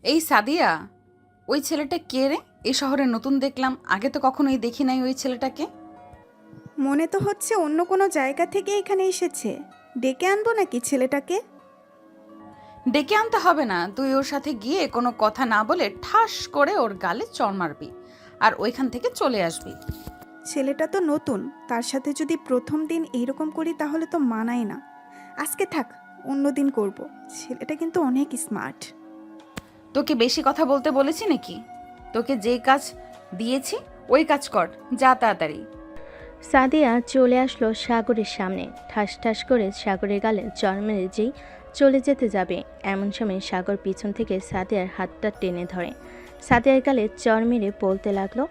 এই সাদিয়া, ওই ছেলেটা কে রে? এই শহরে নতুন দেখলাম, আগে তো কখনোই দেখি নাই ওই ছেলেটাকে। মনে তো হচ্ছে অন্য কোনো জায়গা থেকে এখানে এসেছে। ডেকে আনবো নাকি ছেলেটাকে? ডেকে আনতে হবে না, তুই ওর সাথে গিয়ে কোনো কথা না বলে ঠাস করে ওর গালে চড় মারবি আর ওইখান থেকে চলে আসবি। ছেলেটা তো নতুন, তার সাথে যদি প্রথম দিন এইরকম করি তাহলে তো মানায় না। আজকে থাক, অন্য দিন করব। ছেলেটা কিন্তু অনেক স্মার্ট। তোকে বেশি কথা বলতে বলেছি নাকি? তোকে যে কাজ দিয়েছি ওই কাজ কর, যা তাড়াতাড়ি। সাদিয়া চলে আসলো সাগরের সামনে, ঠাস ঠাস করে সাগরের গালে চড় মেরে যেই চলে যেতে যাবে, এমন সময় সাগর পিছন থেকে সাদিয়ার হাতটা টেনে ধরে। সাদিয়ার গালে চড় মেরে বলতে লাগলো,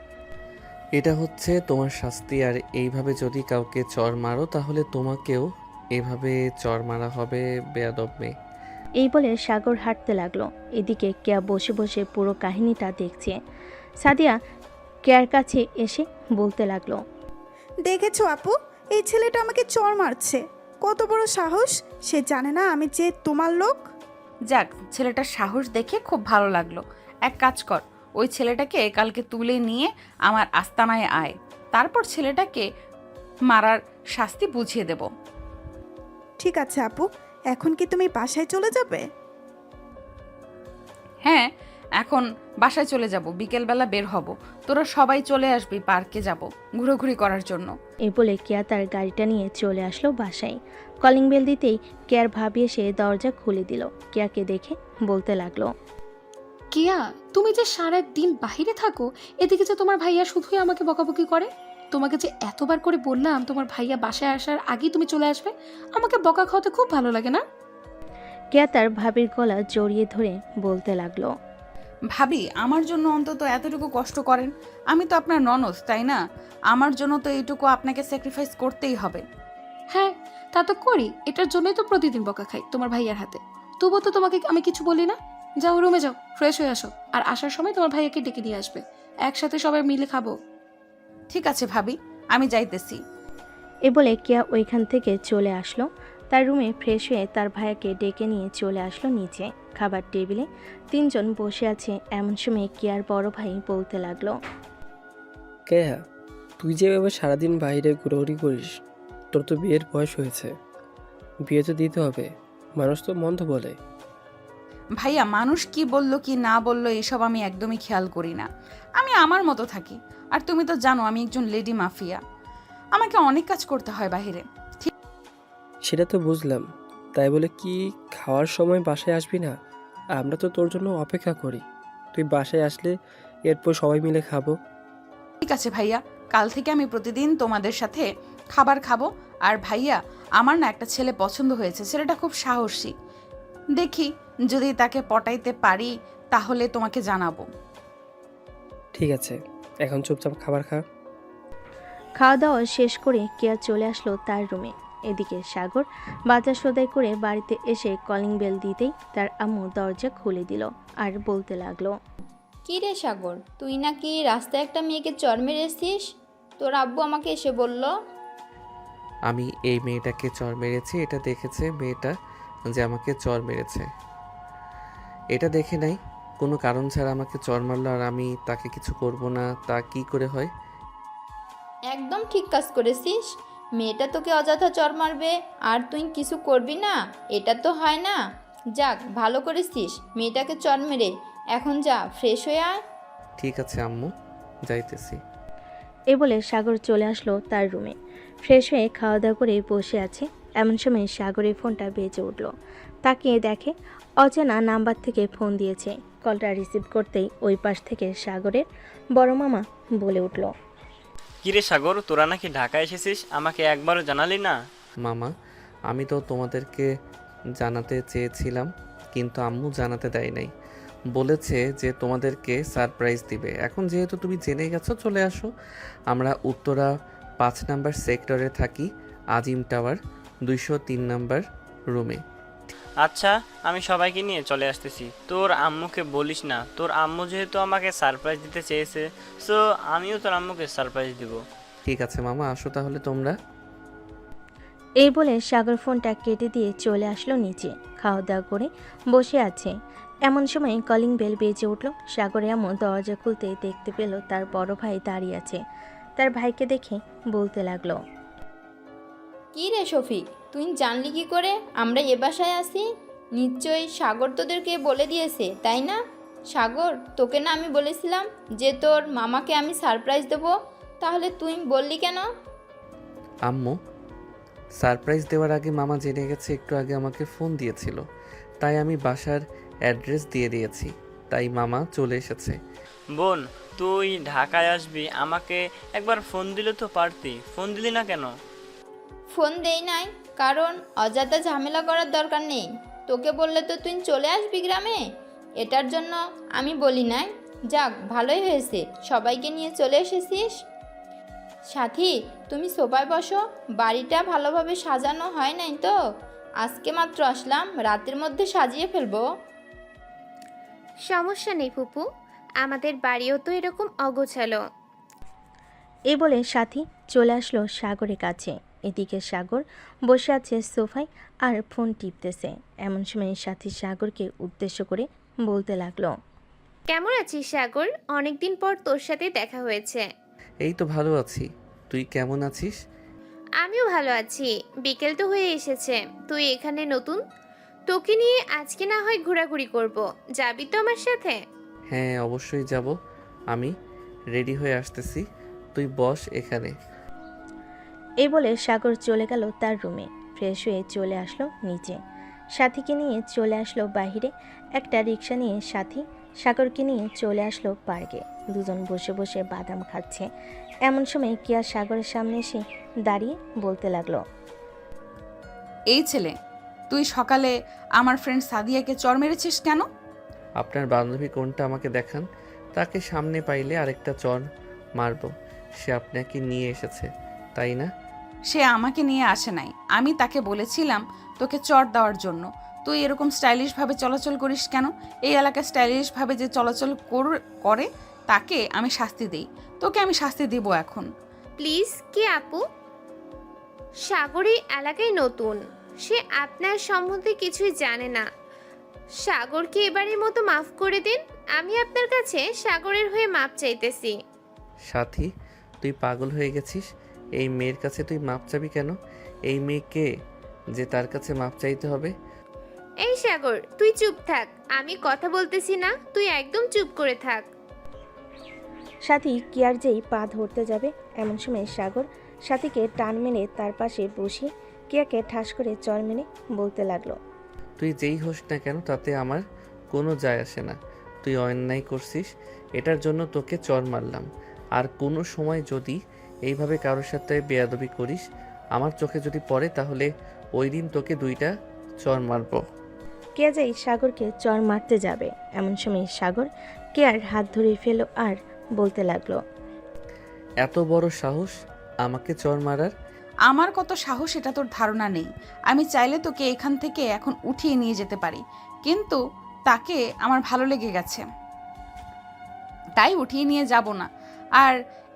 এটা হচ্ছে তোমার শাস্তি, আর এইভাবে যদি কাউকে চড় মারো তাহলে তোমাকেও এভাবে চড় মারা হবে, বেয়াদব মেয়ে। এই বলে সাগর হাঁটতে লাগলো। এদিকে কেয়া বসে বসে পুরো কাহিনীটা দেখছে। সাদিয়া কেয়ার কাছে এসে বলতে লাগলো, দেখেছো আপু, এই ছেলেটা আমাকে চড় মারছে। কত বড় সাহস! সে জানে না আমি যে তোমার লোক। যাক, ছেলেটার সাহস দেখে খুব ভালো লাগলো। এক কাজ কর, ওই ছেলেটাকে কালকে তুলে নিয়ে আমার আস্তানায় আয়, তারপর ছেলেটাকে মারার শাস্তি বুঝিয়ে দেব। ঠিক আছে আপু, এখন কি তুমি বাসায় চলে যাবে? হ্যাঁ, এখন বাসায় চলে যাব, বিকেলবেলা বের হব। তোরা সবাই চলে আসবি, পার্কে যাব ঘোরাঘুরি করার জন্য। এই বলে কেয়া তার গাড়িটা নিয়ে চলে আসলো বাসায়। কলিং বেল দিতেই কেয়ার ভাবি এসে দরজা খুলে দিল। কেয়াকে দেখে বলতে লাগলো, কেয়া, তুমি যে সারা দিন বাহিরে থাকো, এদিকে যে তোমার ভাইয়া শুধুই আমাকে বকাবকি করে। তোমাকে যে এতবার করে বললাম তোমার ভাইয়া বাসায় আসার আগেই তুমি চলে আসবে, আমাকে বকা খাওয়াতে খুব ভালো লাগে না? কেয়া তার ভাবির গলা জড়িয়ে ধরে বলতে লাগলো, ভাবি, আমার জন্য অন্তত এতটুকু কষ্ট করেন। আমি তো আপনার ননদ, তাই না? আমার জন্য তো এইটুকু আপনাকে স্যাক্রিফাইস করতেই হবে। হ্যাঁ, তা তো করি, এটার জন্যই তো প্রতিদিন বকা খাই তোমার ভাইয়ার হাতে। তবুও তো তোমাকে আমি কিছু বলি না। যাও রুমে যাও, ফ্রেশ হয়ে আসো, আর আসার সময় তোমার ভাইয়াকে ডেকে নিয়ে আসবে, একসাথে সবাই মিলে খাবো। ঠিক আছে ভাবি, আমি যাইতেছি। এ বলে কেয়া ওইখান থেকে চলে আসলো। তার রুমে ফ্রেশ হয়ে তার ভাইয়াকে ডেকে নিয়ে চলে আসলো নিচে। খাবার টেবিলে তিনজন বসে আছে, এমন সময় কেয়ার বড় ভাই বলতে লাগলো, কেয়া, তুই যেভাবে সারাদিন বাইরে ঘোরাঘুরি করিস, তোর তো বিয়ের বয়স হয়েছে। বিয়ে তো দিতে হবে, মানুষ তো মন্দ বলে। ভাইয়া, মানুষ কি বললো কি না বললো এসব আমি একদমই খেয়াল করি না। আমি আমার মতো থাকি। আর তুমি তো জানো আমি একজন লেডি মাফিয়া, আমাকে অনেক কাজ করতে হয় বাইরে। সেটা তো বুঝলাম, তাই বলে কি খাওয়ার সময় বাসায় আসবি না? আমরা তো তোর জন্য অপেক্ষা করি। তুই বাসায় আসলে এরপর সবাই মিলে খাবো। ঠিক আছে ভাইয়া, কাল থেকে আমি প্রতিদিন তোমাদের সাথে খাবার খাবো। আর ভাইয়া, আমার না একটা ছেলে পছন্দ হয়েছে, ছেলেটা খুব সাহসী। দেখি যদি তাকে পটাইতে পারি তাহলে তোমাকে জানাবো। ঠিক আছে, এখন চুপচাপ খাবার খা। খাওয়া দাওয়া শেষ করে কেয়া চলে আসলো তার রুমে। এদিকে সাগর বাজার সদাই করে বাড়িতে এসে কলিং বেল দিতেই তার আম্মু দরজা খুলে দিল আর বলতে লাগলো, কী রে সাগর, তুই নাকি রাস্তায় একটা মেয়েকে চড় মেরেছিস? তোর আব্বু আমাকে এসে বলল। আমি এই মেয়েটাকে চড় মেরেছি, এটা দেখেছে মেয়েটা যে আমাকে চড় মেরেছে। এটা দেখে নাই, কোনো কারণ ছাড়া আমাকে চড় মারলো আর আমি তাকে কিছু করব না, তা কি করে হয়? একদম ঠিক কাজ করেছিস। মেয়েটা তোকে অযথা চড় মারবে আর তুই কিছু করবি না, এটা তো হয় না। যাক, ভালো করেছিস মেয়েটাকে চড় মেরে। এখন যা, ফ্রেশ হয়ে আয়। ঠিক আছে আম্মু, যাইতেছি। এ বলে সাগর চলে আসলো তার রুমে। ফ্রেশ হয়ে খাওয়া দাওয়া করে বসে আছে, এমন সময় সাগরের ফোনটা বেজে উঠল। তাকিয়ে দেখে অচেনা নাম্বার থেকে ফোন দিয়েছে। কলটা রিসিভ করতেই ওই পাশ থেকে সাগরের বড় মামা বলে উঠল, কিরে সাগর, তোরা নাকি ঢাকা এসেছিস, আমাকে একবারও জানালি না? মামা, আমি তো তোমাদেরকে জানাতে চেয়েছিলাম, কিন্তু আম্মু জানাতে দেয় নাই। বলেছে যে তোমাদেরকে সারপ্রাইজ দিবে। এখন যেহেতু তুমি জেনে গেছো, চলে আসো। আমরা উত্তরা 5 নম্বর সেক্টরে থাকি, আজিম টাওয়ার 203 নম্বর রুমে। আচ্ছা, আমি সবাইকে নিয়ে চলে আসতেছি। তোর আম্মুকে বলিস না, তোর আম্মু যেহেতু আমাকে সারপ্রাইজ দিতে চেয়েছে, সো আমিও তোর আম্মুকে সারপ্রাইজ দিব। ঠিক আছে মামা, আসো তাহলে তোমরা। এই বলে সাগর ফোনটা কেটে দিয়ে চলে আসলো নিচে। খাওয়া দাওয়া করে বসে আছে, এমন সময় কলিং বেল বেজে উঠল। সাগরে এমন দরজা খুলতে দেখতে পেল তার বড় ভাই দাঁড়িয়ে আছে। তার ভাইকে দেখে বলতে লাগলো, কি রে শফিক, তুই জানলি কি করে আমরা এ বাসায় আসি? নিশ্চয়ই সাগর তোদেরকে বলে দিয়েছে, তাই না? সাগর, তোকে না আমি বলেছিলাম যে তোর মামাকে আমি সারপ্রাইজ দেবো, তাহলে তুই বললি কেন? আম্মু, সারপ্রাইজ দেওয়ার আগে মামা জেনে গেছে, একটু আগে আমাকে ফোন দিয়েছিল, তাই আমি বাসার অ্যাড্রেস দিয়ে দিয়েছি, তাই মামা চলে এসেছে। বোন, তুই ঢাকায় আসবি, আমাকে একবার ফোন দিলে তো পারতি, ফোন দিলি না কেন? ফোন দেই নাই কারণ অযথা ঝামেলা করার দরকার নেই। তোকে বললে তো তুই চলে আসবি গ্রামে, এটার জন্য আমি বলি নাই। যাক, ভালোই হয়েছে সবাইকে নিয়ে চলে এসেছিস। সাথী, তুমি সোফায় বসো, বাড়িটা ভালোভাবে সাজানো হয় নাই তো, আজকে মাত্র আসলাম, রাতের মধ্যে সাজিয়ে ফেলবো। সমস্যা নেই ফুপু, আমাদের বাড়িও তো এরকম অগোছালো। এই বলে সাথী চলে আসলো সাগরের কাছে। এদিকে সাগর বসে আছে সোফায় আর ফোন টিপতেছে। এমন সময় সাথী সাগরকে উদ্দেশ্য করে বলতে লাগলো, কেমন আছিস সাগর? অনেকদিন পর তোর সাথে দেখা হয়েছে। এই তো ভালো আছি, তুই কেমন আছিস? আমিও ভালো আছি। বিকেল তো হয়ে এসেছে, তুই এখানে নতুন, তোকে নিয়ে আজকে না হয় ঘোরাঘুরি করব, যাবি তো আমার সাথে? হ্যাঁ, অবশ্যই যাব, আমি রেডি হয়ে আসতেছি, তুই বস এখানে। এই বলে সাগর চলে গেল তার রুমে। ফ্রেশ হয়ে চলে আসলো নিচে। সাথীকে নিয়ে চলে আসলো বাইরে। একটা রিক্সা নিয়ে সাথী সাগরকে নিয়ে চলে আসলো পার্কে। দুজন বসে বসে বাদাম খাচ্ছে। এমন সময় কিয়া সাগরের সামনে এসে দাঁড়িয়ে বলতে লাগলো, এই ছেলে, তুই সকালে আমার ফ্রেন্ড সাদিয়াকে চর মেরেছিস কেন? আপনার বান্ধবী কোনটা আমাকে দেখান, তাকে সামনে পাইলে আরেকটা চর মারবো। সে আপনাকে নিয়ে এসেছে, তাই না? সে আমাকে নিয়ে আসে নাই, আমি তাকে বলেছিলাম তোকে চর দেওয়ার জন্য। তুই এরকম স্টাইলিশভাবে চলাচল করিস কেন? এই এলাকায় স্টাইলিশভাবে যে চলাচল করে তাকে আমি শাস্তি দিই, তোকে আমি শাস্তি দিব এখন। প্লিজ কি আপু, সাগর এই এলাকায় নতুন, সে আপনার সম্বন্ধে কিছুই জানে না। সাগরকে এবারের মতো মাফ করে দিন, আমি আপনার কাছে সাগরের হয়ে মাপ চাইতেছি। সাথী, তুই পাগল হয়ে গেছিস? এই মেয়ের কাছে তুই মাপ চাবি কেন? এই মেয়ে কে যে তার কাছে মাপ চাইতে হবে? এই সাগর, তুই চুপ থাক, আমি কথা বলতেছি না, তুই একদম চুপ করে থাক। সাথী কিয়ার যেই পা ধরতে যাবে, এমন সময় সাগর সাথীকে টান মেরে তার পাশে বসিয়ে কিয়াকে ঠাস করে চর মেরে বলতে লাগলো, তুই যেই হোস না কেন তাতে আমার কোনো যায় আসে না। তুই অন্যায় করছিস, এটার জন্য তোকে চর মারলাম। আর কোনো সময় যদি এইভাবে কারোর সাথে বেয়াদবি করিস, আমার চোখে যদি পড়ে, তাহলে ওই দিন তোকে 2টা চর মারবো। কেয়া যাই সাগরকে চর মারতে যাবে, এমন সময় সাগর কেয়ার হাত ধরে ফেল আর বলতে লাগলো, এত বড় সাহস আমাকে চর মারার? আমার কত সাহস এটা তোর ধারণা নেই। আমি চাইলে তোকে এখান থেকে এখন উঠিয়ে নিয়ে যেতে পারি, কিন্তু তাকে আমার ভালো লেগে গেছে, তাই উঠিয়ে নিয়ে যাব না। আর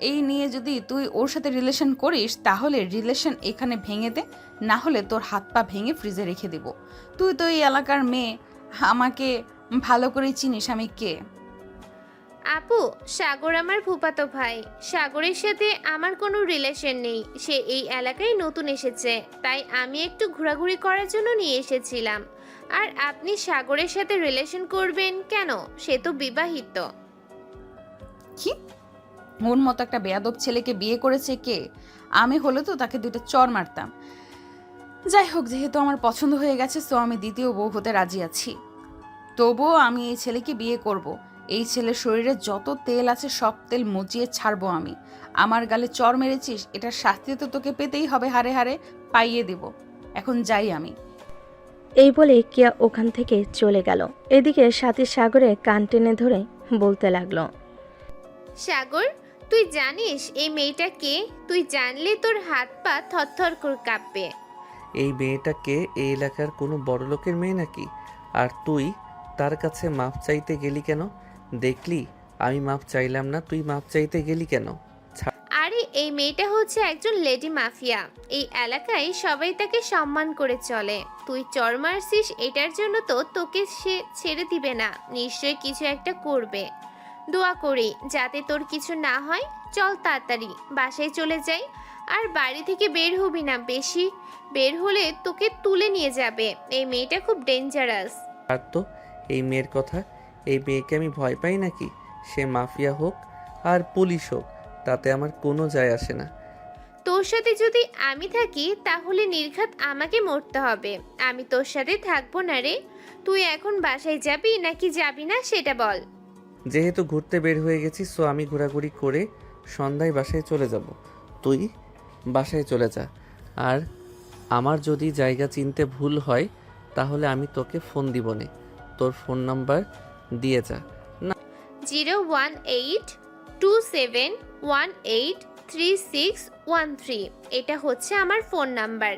এই নিয়ে যদি তুই ওর সাথে রিলেশন করিস, তাহলে রিলেশন এখানে ভেঙে দে, না হলে তোর হাত পা ভেঙে ফ্রিজে রেখে দেব। তুই তো এই এলাকার মেয়ে, আমাকে ভালো করেই চিনিস আমি কে। আপু, সাগর আমার ফুফাতো ভাই, সাগরের সাথে আমার কোনো রিলেশন নেই, সে এই এলাকায় নতুন এসেছে, তাই আমি একটু ঘোরাঘুরি করার জন্য নিয়ে এসেছিলাম। আর আপনি সাগরের সাথে রিলেশন করবেন কেন? সে তো বিবাহিত। কি, ওর মতো একটা বেয়াদব ছেলেকে বিয়ে করেছে কে? আমি হলে তো তাকে 2টা চর মারতাম। যাই হোক, যেহেতু আমার পছন্দ হয়ে গেছে, সো আমি দ্বিতীয় বউ হতে রাজি আছি। তবুও আমি এই ছেলেকে বিয়ে করব। এই ছেলের শরীরে যত তেল আছে সব তেল মুচিয়ে ছাড়বো আমি। আমার গালে চর মেরেছিস, এটার শাস্তি তো তোকে পেতেই হবে, হারে হারে পাইয়ে দেব। এখন যাই আমি। এই বলে কিয়া ওখান থেকে চলে গেল। এদিকে সাথী সাগরে কান টেনে ধরে বলতে লাগলো, সাগর, তুই জানিস এই মেয়েটা কে? তুই জানলে তোর হাত পা থরথর করে কাঁপবে। এই মেয়েটাকে এই এলাকার কোনো বড় লোকের মেয়ে নাকি? আর তুই তার কাছে মাপ চাইতে গেলি কেন? দেখলি আমি মাপ চাইলাম না, তুই মাপ চাইতে গেলি কেন? আরে এই মেয়েটা হচ্ছে একজন লেডি মাফিয়া। এই এলাকায় সবাই তাকে সম্মান করে চলে। তুই চর মারছিস, এটার জন্য তো তোকে সে ছেড়ে দিবে না, নিশ্চয়ই কিছু একটা করবে। দোয়া করি যাতে তোর কিছু না হয়। চল তাড়াতাড়ি বাসায় চলে যাই, আর বাড়ি থেকে বের হবি না, বেশি বের হলে তোকে তুলে নিয়ে যাবে। এই মেয়েটা খুব ডেঞ্জারাস। আর তো এই মেয়ের কথা, এই মেয়েকে আমি ভয় পাই নাকি? সে মাফিয়া হোক আর পুলিশ হোক, তাতে আমার কোনো যায় আসে না। তোর সাথে যদি আমি থাকি তাহলে নির্ঘাত আমাকে মরতে হবে। আমি তোর সাথে থাকবো না রে। তুই এখন বাসায় যাবি নাকি যাবি না সেটা বল। যেহেতু ঘুরতে বের হয়ে গেছি, সো আমি ঘোরাঘুরি করে সন্ধ্যায় বাসায় চলে যাব। তুই বাসায় চলে যা, আর আমার যদি জায়গা চিনতে ভুল হয় তাহলে আমি তোকে ফোন দিব নে। তোর ফোন নাম্বার দিয়ে যা। 01827183613। এটা হচ্ছে আমার ফোন নাম্বার।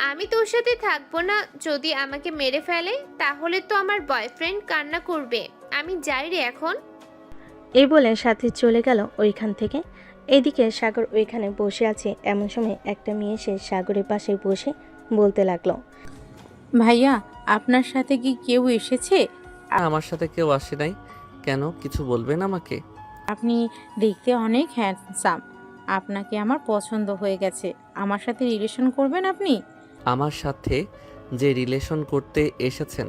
আমি তোর সাথে থাকবো না, যদি আমাকে মেরে ফেলে তাহলে তো আমার বয়ফ্রেন্ড কান্না করবে। আমি যাই রে এখন। এই বলে সাথে চলে গেল ওইখান থেকে। এদিকে সাগর ওইখানে বসে আছে। এমন সময় একটা মেয়ে এসে সাগরের পাশে বসে বলতে লাগলো, ভাইয়া আপনার সাথে কি কেউ এসেছে? আমার সাথে কেউ আসে নাই। কেন, কিছু বলবেন আমাকে? আপনি দেখতে অনেক হ্যান্ডসাম, আপনাকে আমার পছন্দ হয়ে গেছে। আমার সাথে রিলেশন করবেন আপনি? আমার সাথে যে রিলেশন করতে এসেছেন,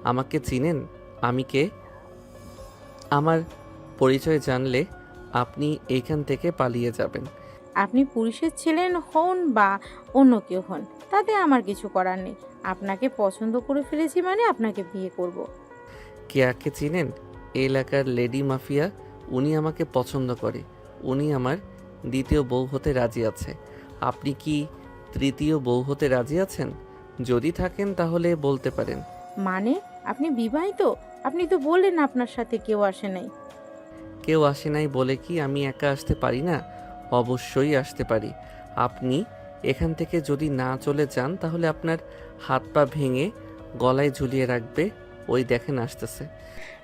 আমাকে চিনেন? আমি কে? আমার পরিচয় জানলে আপনি এইখান থেকে পালিয়ে যাবেন। আপনি পুলিশের ছিলেন হন বা অন্য কেউ হন, তাতে আমার কিছু করার নেই। আপনাকে পছন্দ করে ফেলেছি মানে আপনাকে বিয়ে করব। কেয়াকে চিনেন? এই এলাকার লেডি মাফিয়া। উনি আমাকে পছন্দ করে। উনি আমার দ্বিতীয় বউ হতে রাজি আছে। আপনি কি তৃতীয় বউ হতে রাজি আছেন? যদি থাকেন তাহলে বলতে পারেন। মানে আপনি বিবাহিত? আপনি তো বললেন আপনার সাথে কেউ আসে নাই। কেউ আসে নাই বলে কি আমি একা আসতে পারি না? অবশ্যই আসতে পারি। আপনি এখান থেকে যদি না চলে যান তাহলে আপনার হাত পা ভেঙে গলায় ঝুলিয়ে রাখবে। ওই দেখেন আসতেছে।